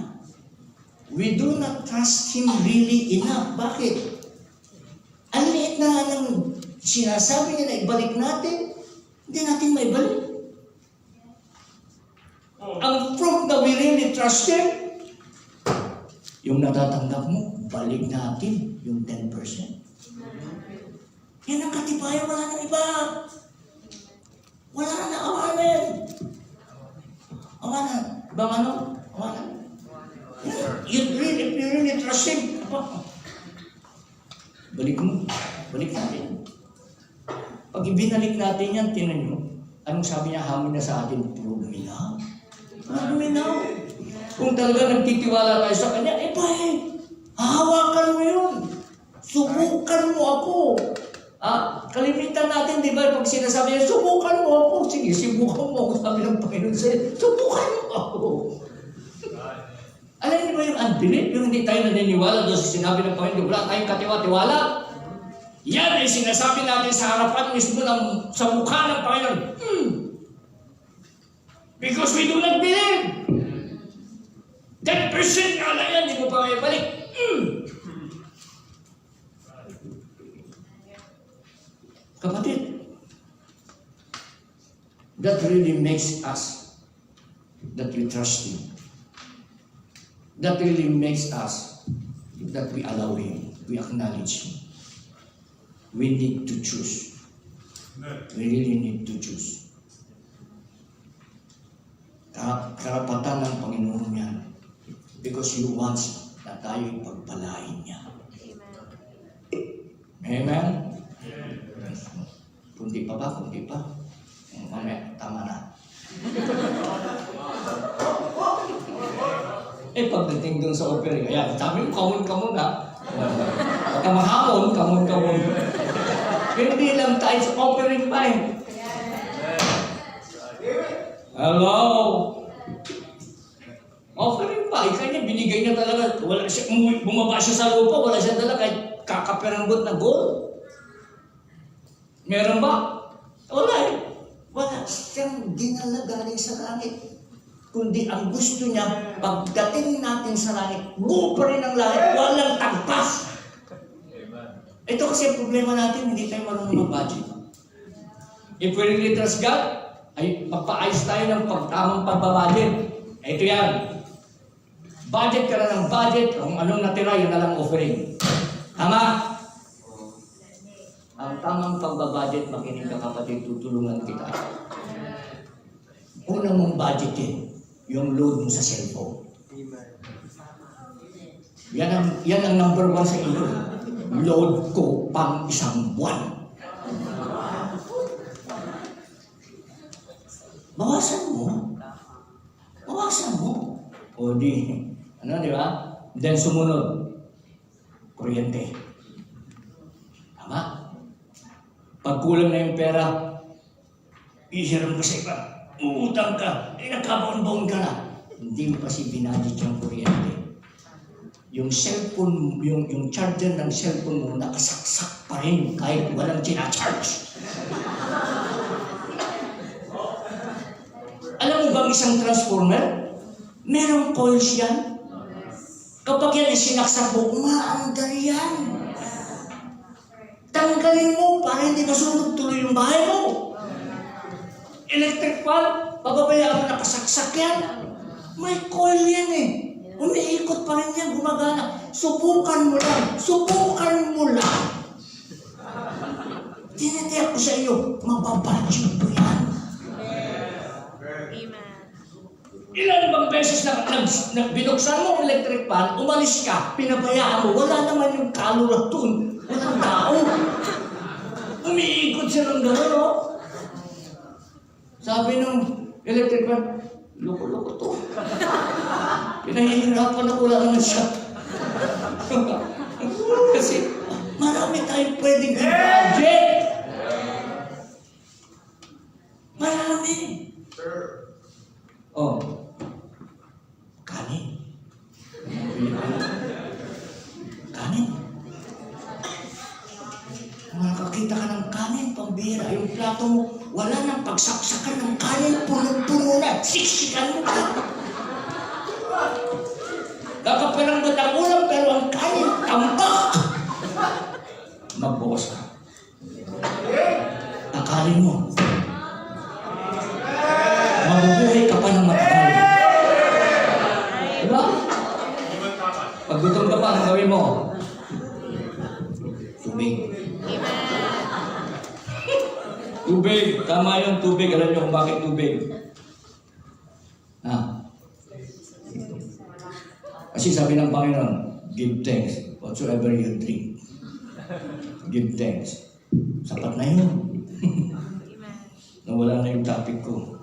We do not trust Him really enough. Bakit? Ang liit na ng sinasabi niya na ibalik natin, hindi natin maibalik. Ang proof na we really trust Him, yung natatanggap mo, balik natin yung 10%. Yan ang katibayan, wala nang iba. Wala na awanan. Awanan. Ibang ano? Awanan. If you really trust Him, balik mo. Balik natin. Pag ibinalik natin yan, tinan nyo, anong sabi niya, hamon na sa atin, prove me now. Prove me now. Kung talaga nagtitiwala tayo sa Kanya, hahawakan mo yun. Subukan mo ako. Kalimitan natin, di ba, pag sinasabi niya, subukan mo ako. Sige, subukan mo ako, sabi ng Panginoon sa'yo, subukan mo ako. Alam niyo ba yung unbelief? Yung hindi tayo naniniwala doon sa sinabi ng Panginoon, wala tayong katiwa-tiwala. Yan ay sinasabi natin sa harapan mismo sa mukha ng Panginoon. Because we do not believe. 10% nga lang yan, hindi mo pa may balik. Kapatid, that really makes us that we trust Him. That really makes us that we allow Him, we acknowledge Him. We need to choose. We really need to choose. Karapatan ng Panginoon yan. Because He wants na tayo ipagpalain niya. Amen? Kunti pa ba? Kunti pa? Mamaya, tama na. Pagdating dun sa offering, ayan, sabi mo, kamon na. Pagka mahamon, kamon. Hindi lang tayo sa offering pa eh. Hello? Offering pa, kanya binigay niya talaga. Wala siya, bumaba siya sa lupa, wala siya talaga kahit kakaperanggot na gold. Meron ba? Wala eh. Wala siyang dinala galing sa langit. Kundi ang gusto niya, pagdating natin sa langit, buo pa rin ang langit, walang tagpas. Ito kasi ang problema natin, hindi tayo marunong mag-budget. If we really trust God, ay magpaayos tayo ng tamang pagbabudget. Ito yan. Budget ka na ng budget, kung anong natira, yun na lang offering. Tama? Ang tamang pagbabudget, makinig ka kapatid, tutulungan kita. Una mong budgetin, yung load mo sa cellphone. Yan ang number 1 sa inyo. Load ko pang 1 buwan. Bawasan mo. Bawasan mo. O di ba? Then sumunod. Kuryente. Tama? Pag kulang na yung pera, isiram ka sa iba. Uutang ka. Nagkabaon-baon ka na. Hindi mo kasi binadget yung kuryente. Yung cellphone, yung charger ng cellphone mo nakasaksak pa rin kahit walang charge. Alam mo bang isang transformer? Merong coils yan. Kapag yan isinaksak mo, umaandar yan. Tanggalin mo para hindi masunog tuloy yung bahay mo. Electric fan, pababayaan mo nakasaksak yan. May coil yan eh. Umiikot pa rin yan, gumagana. Subukan mo lang. Subukan mo lang. Tinitiyak ko sa iyo, mababadyo mo yan. Ilan bang beses na binuksan mo ang electric fan, umalis ka, pinabayaan mo, wala naman yung kalura dun. Walang tao. Umiikot siya ng gano'n, no? Sabi ng electric fan, loko-loko to. Pinahihirapan ako lang naman siya. Kasi marami tayong pwedeng i-budget. Marami. Oh. Kanin. Kanin. Makakita ka ng kanin, pambira. Yung plato mo, wala nang pagsaksakan ng kanin, puno-puno na. Siksikan mo ka. Kakapalangot ang ulam, pero ang kanin, tambak. Magbukas ka. Akalin mo. Mabubuhay ka pa ng matagal. Diba? Pag gutom ka pa, ang gawin mo? Tubig. Tubig. Tama yung tubig. Alam niyo kung bakit tubig? Kasi sabi ng Panginoon, give thanks whatsoever you drink. Give thanks. Sapat na yun. Nawala na yung topic ko.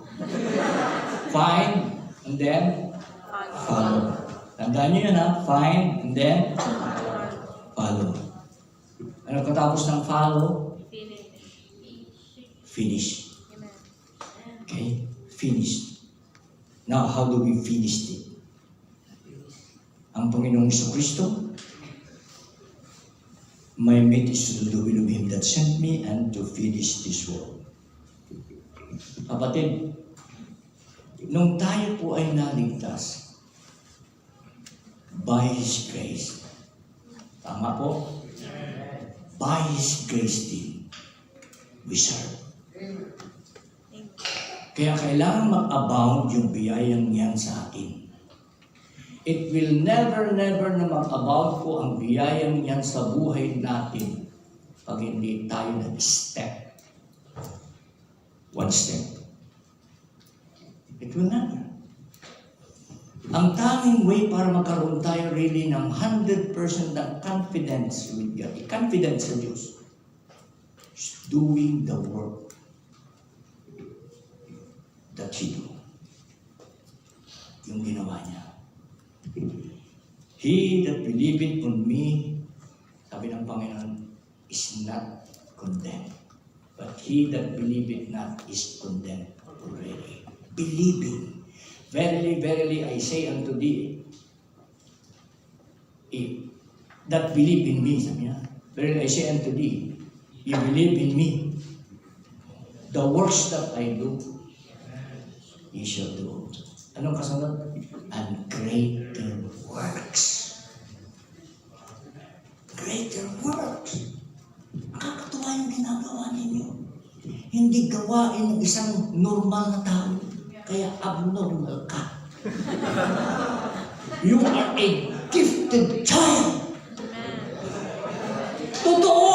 Find and then follow. Tandaan nyo yun ha? Find and then follow. Ano katapos ng follow? Finish. Okay? Finish. Now, how do we finish it? Ang Panginoong Jesucristo, my meat is to do the will of Him that sent me and to finish this world. Kapatid, nung tayo po ay naligtas by His grace, tama po? By His grace din, we serve. Kaya kailangan mag-abound yung biyayang yan sa atin. It will never na mag-abound po ang biyayang yan sa buhay natin pag hindi tayo nag-step. One step. It will never. Ang tanging way para magkaroon tayo really ng 100% ng confidence with God, confidence sa Diyos, is doing the work that He do. Yung ginawa niya. He that believeth on me, sabi ng Panginoon, is not condemned. But he that believeth not is condemned already. Believing. Verily, verily, I say unto thee, that believe in me, sabi niya, verily, I say unto thee, you believe in me, the works that I do, ye shall do. Anong kasunod? And greater works. Greater works. Nakakatuwa yung ginagawa ninyo. Hindi gawain ng isang normal na tao. Kaya abnormal ka. You are a gifted child. Totoo!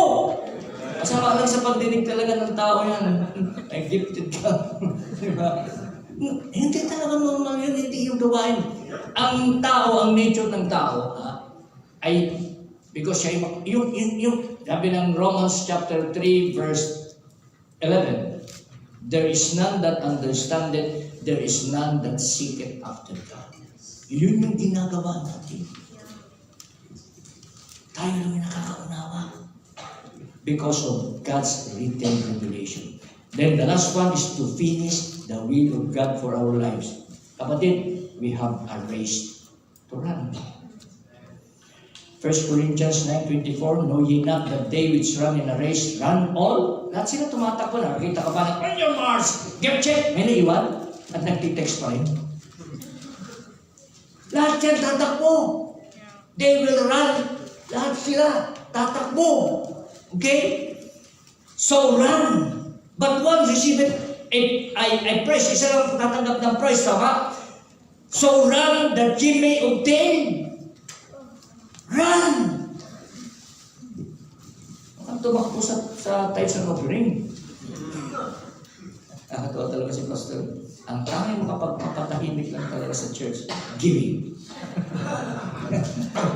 Kasama lang sa pagdinig talaga ng tao yan. Ay, gifted ka. Diba? Hindi talaga normal yun, hindi yung gawain. Ang tao, ang nature ng tao, because siya yung sabi ng Romans chapter 3 verse 11, there is none that understandeth, there is none that seeketh after God. Yun yung ginagawa natin. Tayo lang yung nakakaunawa because of God's written revelation. Then the last one is to finish the will of God for our lives. Kapatid, we have a race to run. 1 Corinthians 9:24, know ye not that they which run in a race run all? Lahat sila tumatakbo na. Nakita ka ba na, on your march, get check! May naiwan at nagtitext pa rin. Lahat yan tatakbo. They will run. Lahat sila tatakbo. Okay? So run. But one receive it. I praise. Isa lang tatanggap ng praise. Tama? So run that ye may obtain. Run! Ang tumakbo sa tithes and offering. Nakatawa talaga si Pastor. Ang tanging makapagpapatahimik lang talaga sa church, giving.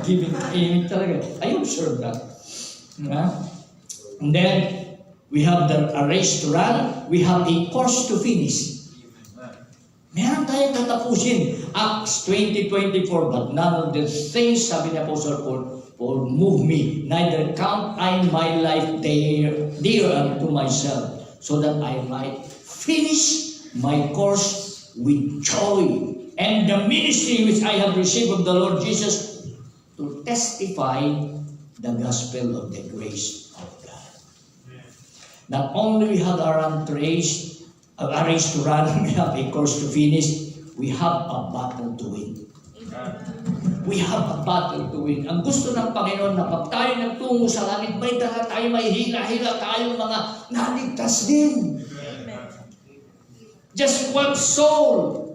Giving, tahimik talaga. I observe that. And then, we have a race to run. We have a course to finish. Meron tayong tatapusin. Acts 20:24, but none of the things, sabi ni Apostle Paul, move me. Neither count I my life dear unto myself, so that I might finish my course with joy. And the ministry which I have received of the Lord Jesus, to testify the gospel of the grace of God. Not only we have a race to run, we have a course to finish, we have a battle to win. We have a battle to win. Ang gusto ng Panginoon na pag tayo nagtungo sa langit, may dala tayo, may hila-hila tayo mga naligtas din. Just one soul,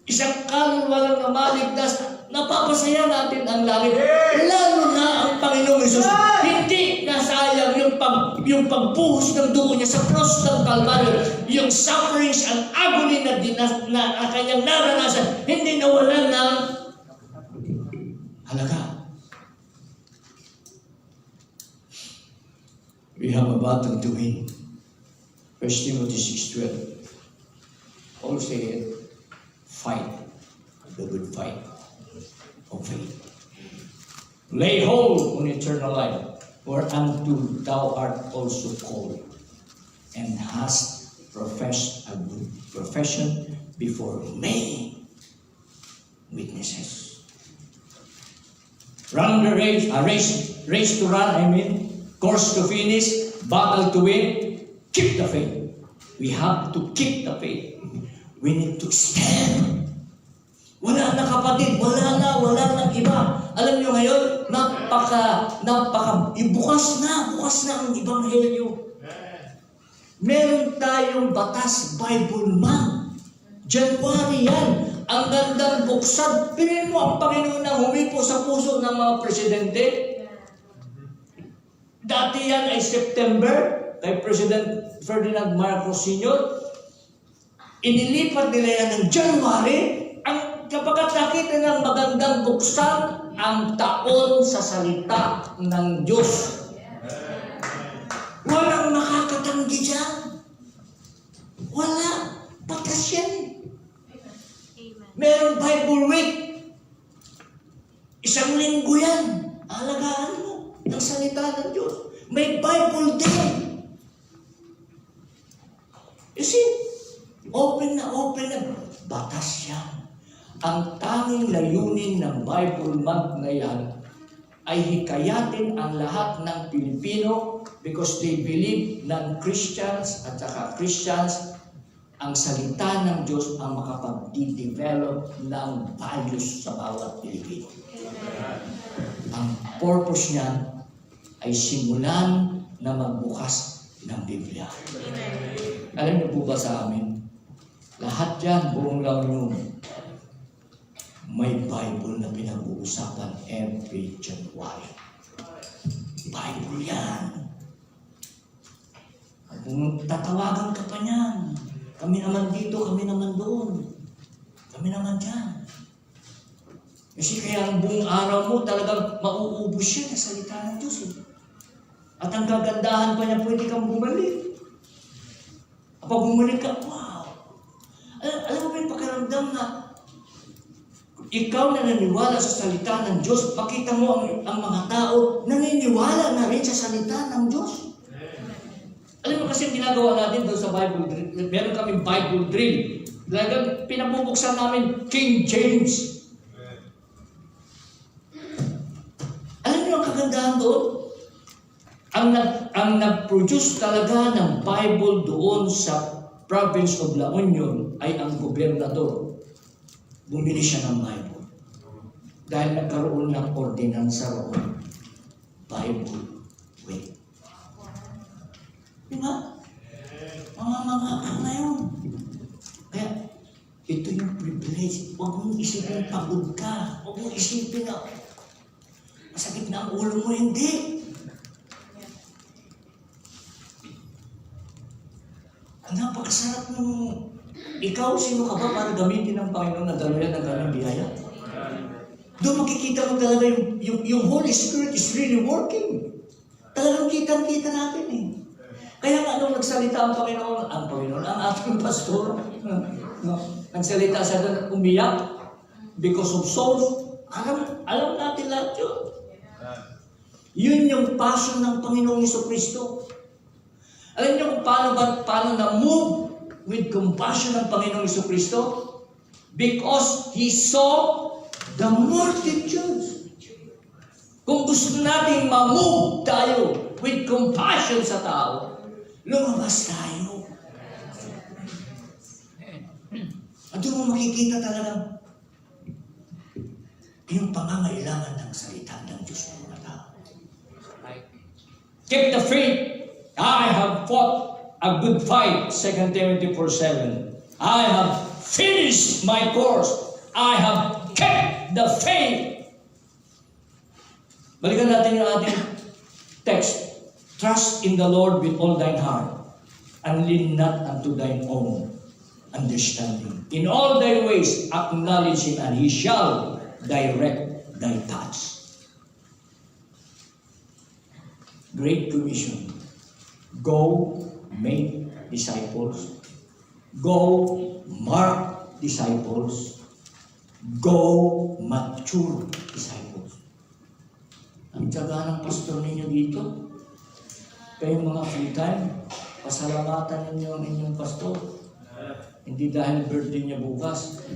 isang kaluluwa lang na maligtas, napapasaya natin ang langit. Lalo na ang Panginoong Hesus, hindi nasayang yung pagbuhos ng dugo niya sa cross ng Kalbaryo, yung sufferings and agony na kanyang naranasan, hindi nawalan ng halaga. We have a battle to win. 1 Timothy 6:12. Paul said, fight the good fight of faith. Lay hold on eternal life, whereunto thou art also called, and hast professed a good profession before many witnesses. Run the race, race to run, course to finish, battle to win, keep the faith. We have to keep the faith. We need to stand. Wala na kapatid, wala na iba. Alam nyo ngayon, bukas na ang Ebanghelyo. Meron tayong batas, Bible Month. January yan. Ang gandang buksan. Pinin mo ang Panginoon na humipo sa puso ng mga presidente. Dati yan ay September, kay President Ferdinand Marcos Sr. Inilipat nila yan ng January. Kapag nakita ng magandang buksan, ang taon sa salita ng Diyos. Walang makakatanggi dyan. Wala. Batas yan. Meron Bible Week. Isang linggo yan. Alagaan mo ng salita ng Diyos. May Bible Day. You see, open na. Batas yan. Ang tanging layunin ng Bible Month na yan ay hikayatin ang lahat ng Pilipino because they believe ng Christians at saka Christians ang salita ng Diyos ang makapag-develop ng values sa bawat Pilipino. Ang purpose niyan ay simulan na magbukas ng Biblia. Alam niyo po ba sa amin? Lahat yan, buong lang yun. May Bible na pinag-uusapan every January. Bible yan. Kung tatawagan ka pa niyan, kami naman dito, kami naman doon. Kami naman dyan. Kasi kaya ang buong araw mo talagang mauubos siya na salita ng Diyos. Eh. At ang kagandahan pa niya, pwede kang bumalik. Kapag bumalik ka, wow! Alam mo ba yung pakiramdam na ikaw na naniniwala sa salita ng Diyos, makita mo ang mga tao naniniwala na rin sa salita ng Diyos. Alam mo kasi ang ginagawa natin doon sa Bible drill, meron kaming Bible drill. Talagang pinabubuksan namin King James. Alam niyo ang kagandahan doon? Ang nag-produce talaga ng Bible doon sa province of La Union ay ang gobernador. Bumili siya ng Bible. Dahil nagkaroon ng ordinansa roon. Bible way. Diba? Mga ngayon. Kaya, ito yung privilege. Huwag mong isipin pagod ka. Huwag mong isipin na masakit na ang ulo mo. Hindi. Ang napakasarap ng ikaw, sino ka ba para gamitin ng Panginoon na dalayan ng kanyang biyaya? Doon makikita mo talaga yung Holy Spirit is really working. Talagang kitang-kita natin eh. Kaya nga nung nagsalita ang Panginoon, ang ating pastor, nagsalita siya doon, umiyak because of souls. Alam natin lahat yun. Yun yung passion ng Panginoong Jesucristo. Alam niyo kung paano na-move with compassion ng Panginoong Jesucristo? Because He saw the multitudes. Kung gusto natin ma-move tayo with compassion sa tao, lumabas tayo. At doon mo makikita talaga yung pangangailangan ng salita ng Diyos ng mga tao. Keep the faith. I have fought a good fight, 2 Timothy 4:7. I have finished my course. I have kept the faith. Balikan natin yung ating text. Trust in the Lord with all thine heart, and lean not unto thine own understanding. In all thy ways acknowledge Him, and He shall direct thy paths. Great Commission. Go make disciples. Go mark disciples. Go mature disciples. Ang tiyaga ng pastor ninyo dito, kayong mga full-time, pasalamatan ninyo ang inyong pastor. Hindi dahil birthday niya bukas.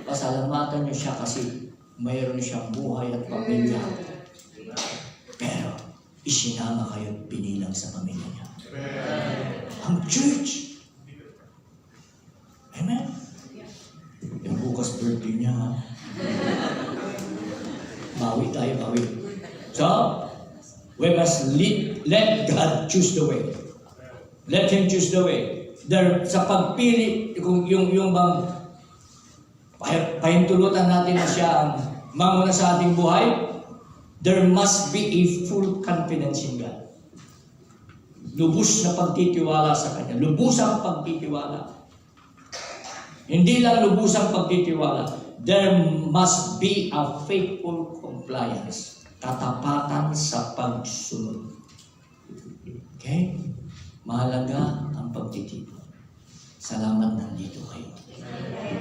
Pasalamatan niyo siya kasi mayroon siyang buhay at pamilya. Pero, isinama kayo at pinilang sa pamilya niya. Ang church. Amen? Yung bukas birthday niya, ha? Bawi tayo, bawi. So, we must let God choose the way. Let Him choose the way. Sa pagpili, yung bang pahintulutan natin na siya ang mamuna sa ating buhay, there must be a full confidence in God. Lubos na pagtitiwala sa Kanya. Lubusang pagtitiwala. Hindi lang lubusang pagtitiwala. There must be a faithful compliance. Katapatan sa pagsunod. Okay? Mahalaga ang pagtitipon. Salamat nandito kayo.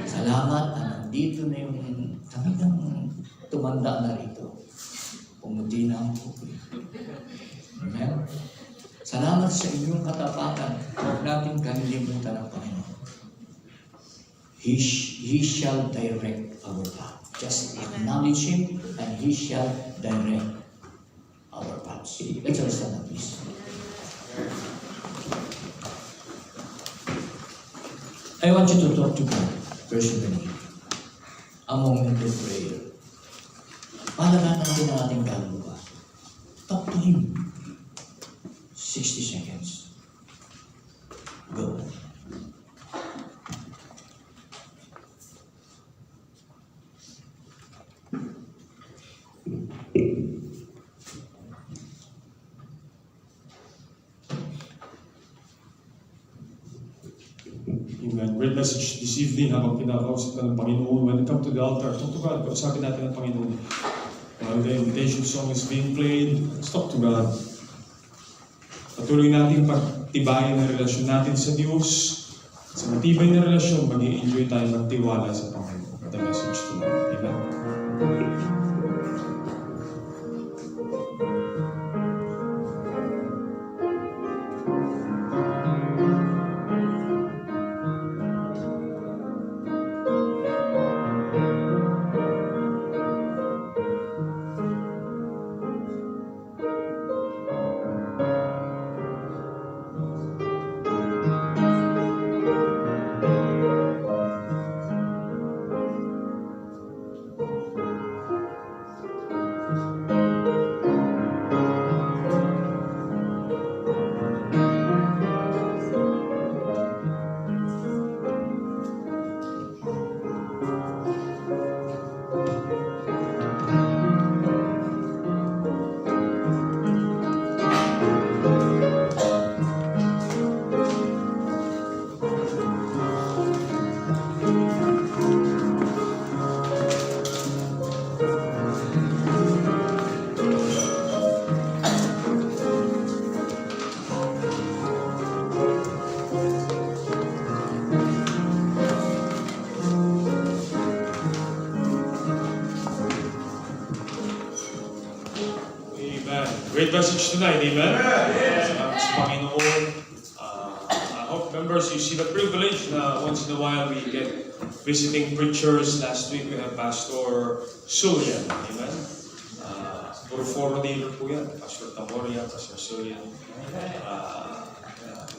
Salamat na nandito na yung talagang tumanda na rito. Pumuti na ang buhay. Amen? Salamat sa inyong katapatan. Huwag natin kalilimutan ang Panginoon. He shall direct our path. Just acknowledge Him and He shall direct our paths. Let's all stand up, please. I want you to talk to God personally. A moment of prayer. Palagatan natin ang ating kaluluwa. Talk to Him. 60 seconds. Go. Amen. Great message this evening habang kinakausap ka ng Panginoon. When you come to the altar, talk to God. Kausapin natin ang Panginoon. While the invitation song is being played, let's talk to God. Patuloy natin pagtibayin ang relasyon natin sa Diyos. Sa matibay na relasyon, mag-i-enjoy tayo magtiwala sa Panginoon. What a message tonight. Amen. Great message tonight, amen? Salamat sa Panginoon. I hope, members, you see the privilege na once in a while we get visiting preachers. Last week we have Pastor Sulian, amen? Puro foreigner po yan. Pastor Tamoria, Pastor Sulian.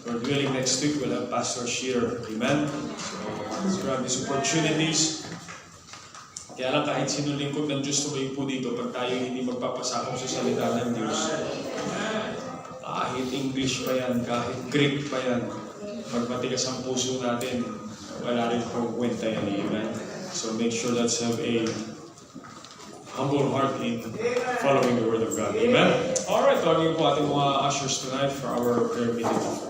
Lord willing, next week we'll have Pastor Shearer, amen? So grab these opportunities. Kaya lang kahit sino lingkod ng Diyos tumayo po dito, pag tayo hindi magpapasakop sa salita ng Diyos, kahit English pa yan, kahit Greek pa yan, magmatigas ang puso natin, wala rin pong kwenta yan, amen? So make sure let's have a humble heart in following the Word of God, amen? Alright, tawagin po ating mga ushers tonight for our prayer meeting.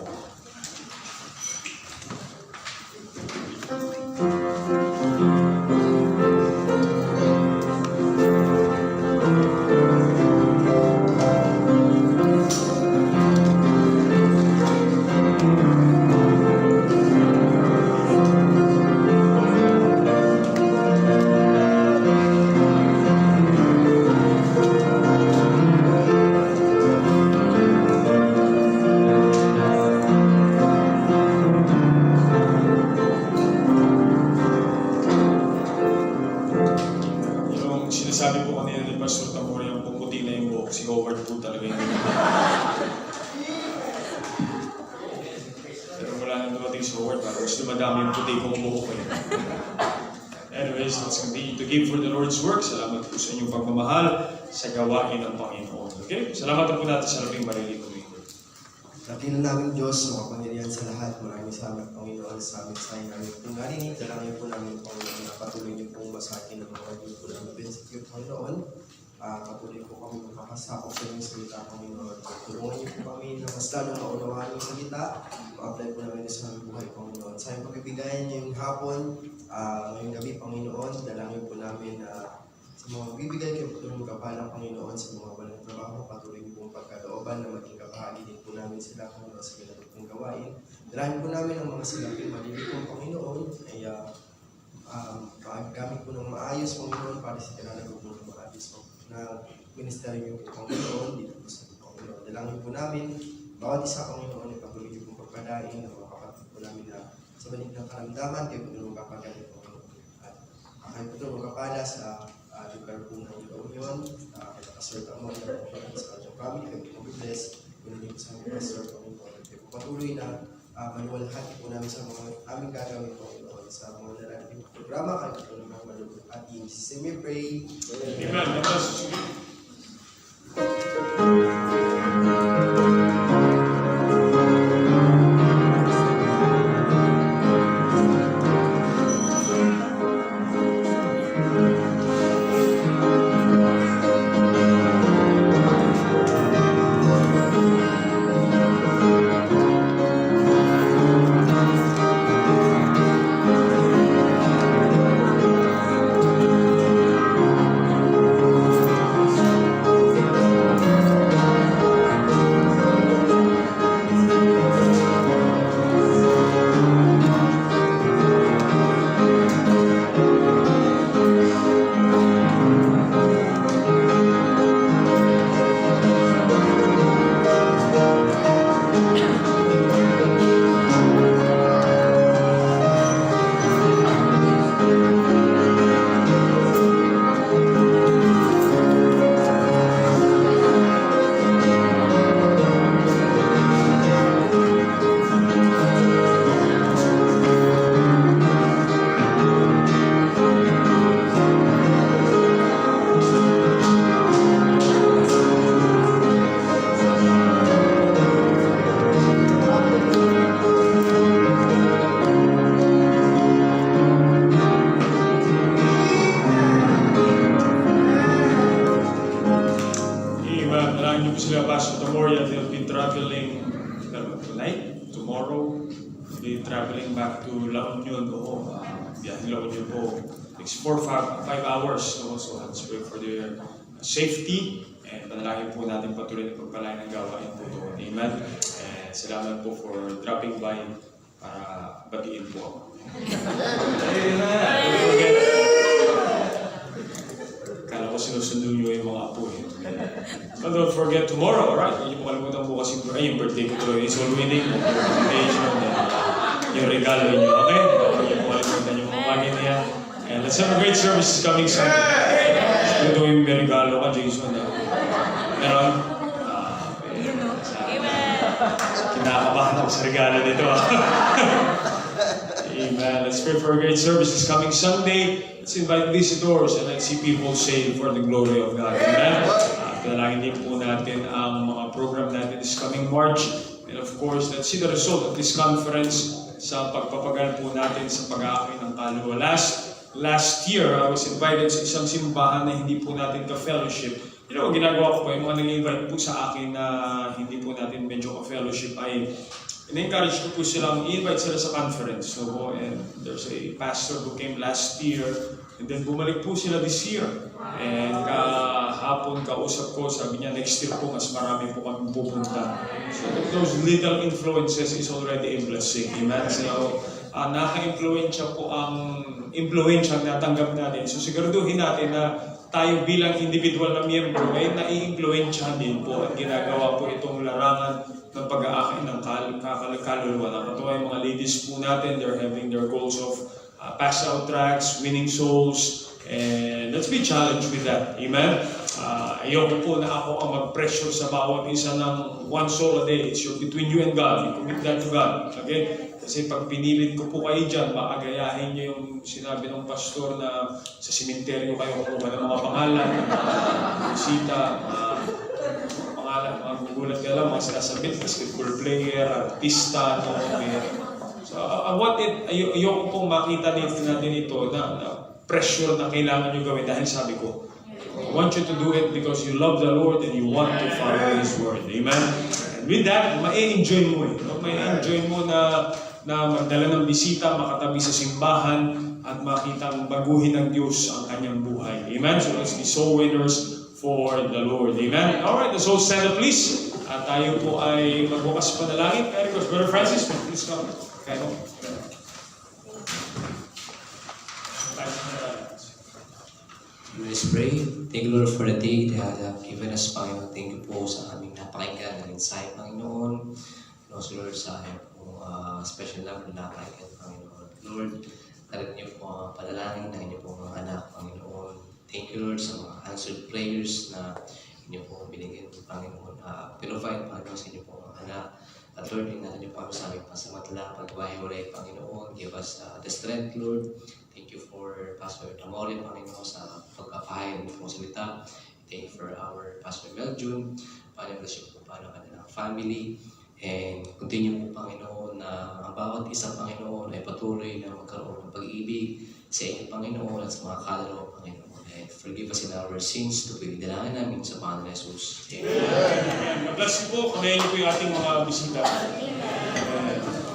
Sabi po kanina ni Pastor Tamori, yung pumuti na yung buhok, si Howard po talaga yung pero wala nang dumating si Howard, para mas dumadami yung puti kong buhok eh. Anyways, let's continue to give for the Lord's work. Salamat po sa inyong pagmamahal sa gawain ng Panginoon. Okay? Salamat po natin sa labing marili ko. Dakilan namin Diyos, makapangyarihan sa lahat. Maraming salamat, Panginoon, sa aming sayang namin kung narinig. Dalangin po namin, Panginoon, na patuloy niyo pong masakin ng mga Diyos po namin. Benefit, Panginoon. Patuloy po kami makakasakop sa inyong salita, Panginoon. Tulungan niyo po kami na mas lalong maunawaan yung salita. Ma-apply po namin sa aming buhay, Panginoon. Sa aming pagbibigayan niyo yung hapon, ngayong gabi, Panginoon, dalangin po namin na sa mga bibigay kayo po ng kapalang Panginoon sa mga walang trabaho, patuloy niyo pong pagkalooban na maging kapahagi din po namin sila, Panginoon, sa kanilang pong gawain. Dalangin po namin ang mga silapin malilitong, Panginoon, ay gamit po ng maayos, Panginoon, para sa kanilang po ng maayos na ministeryo niyo po, Panginoon, dito po sa Panginoon. Dalangin po namin, bawat isa, Panginoon, ay patuloy niyo pong pagpadain ng mga kapatid po namin na sa banig ng karamdaman, kayo po nung kapagaling, Panginoon. At kayo po nung kapala sa lugar po ng Union, kaya pastor mo na po sa kanyang family, kayo po bless, pinili po sa mga pastor Panginoon. Kayo po patuloy na maluwalhati po namin sa mga aming gagawin, Panginoon, sa mga narating programa, kayo po naman malulog at in Jesus' name we pray. Amen. be traveling back to La Union. Biyahe La Union po. Takes 4-5 hours. So let's pray for their safety. And panalangin po natin patuloy na pagpalain ng gawain po doon. Amen. And salamat po for dropping by para batiin po ako. Kala ko sinusundo nyo yung mga apo eh. But don't forget tomorrow, alright? Hindi mo kalimutan bukas yung birthday ko tuloy. It's all winning. Yung regalo nyo, okay? Hindi mo kalimutan yung mga bagay niya. And let's have a great service coming Sunday. Ito yung may regalo ka, Jason. Meron? Kinakabahan ako sa regalo nito. Amen. Let's pray for a great service this coming Sunday. Let's invite visitors and let's see people saved for the glory of God. Amen. Panalangin din po natin ang mga program natin this coming March. And of course, let's see the result of this conference sa pagpapagal po natin sa pag-aakay ng kaluluwa. Last year, I was invited sa isang simbahan na hindi po natin ka-fellowship. You know, ginagawa ko po, yung mga nag-invite po sa akin na hindi po natin medyo ka-fellowship ay in-encourage ko po silang i-invite sila sa conference. So, and there's a pastor who came last year and then bumalik po sila this year. And kahapon kausap ko, sabi niya next year po mas marami po kami pupunta. So those little influences is already a blessing. Amen. So, naka-influensya po ang influensya na natanggap natin. So siguraduhin natin na tayo bilang individual na miyembro ay nai-influensyahan din po at ginagawa po itong larangan ng pag-aakay ng kaluluwa. Nakatuwa yung mga ladies po natin, they're having their goals of pass out tracks, winning souls, and let's be challenged with that. Amen? Ayoko po na ako ang mag-pressure sa bawat isa ng one soul a day. It's between you and God. You commit that to God. Okay? Kasi pag pinilit ko po kayo dyan, maagayahin niyo yung sinabi ng pastor na sa simenteryo kayo kumuha ng mga pangalan, mga bisita, pangalan, mga gugulat ka lang, mga sinasabit, basketball player, artista, so ayoko pong makita natin ito na pressure na kailangan nyo gawin dahil sabi ko, I want you to do it because you love the Lord and you want to follow His word. Amen? And with that, ma-enjoy mo Ma-enjoy mo na magdala ng bisita, makatabi sa simbahan, at makitang baguhin ng Diyos ang kanyang buhay. Amen? So let's be soul winners for the Lord. Amen? Alright, the soul stand up please. At tayo po ay magbukas panalangin. Very good. Brother Francis, please come. Okay, no? Let's pray. Thank you, Lord, for the day that you have given us, Panginoon. Thank you po sa aming napakinggan ng insight, Panginoon. And also, Lord, sa aming special love na napakinggan, Panginoon. Lord, talit niyo po ang panalangin ng inyong pong mga anak, Panginoon. Thank you, Lord, sa mga answered prayers na inyo po binigyan, Panginoon. Provide, Panginoon, sa inyong pong mga anak. At Lord, ingatan niyo po ako sa aming pasamatala, pagwahiwalay, Panginoon. Give us the strength, Lord. Thank you for Pastor Tamori, Panginoon, sa pagkapahayag ng pong salita. Thank you for our Pastor Meljun. Panginoon, bless you po paano kanilang family. And continue po, Panginoon, na ang bawat isang Panginoon ay patuloy na magkaroon ng pag-ibig sa inyo, Panginoon, at sa mga kaluluwa, Panginoon. And forgive us in our sins to pinidalahan namin sa Panginoon Jesus. Amen. Amen. God bless you po. Kamayan niyo po yung ating mga bisita. Amen.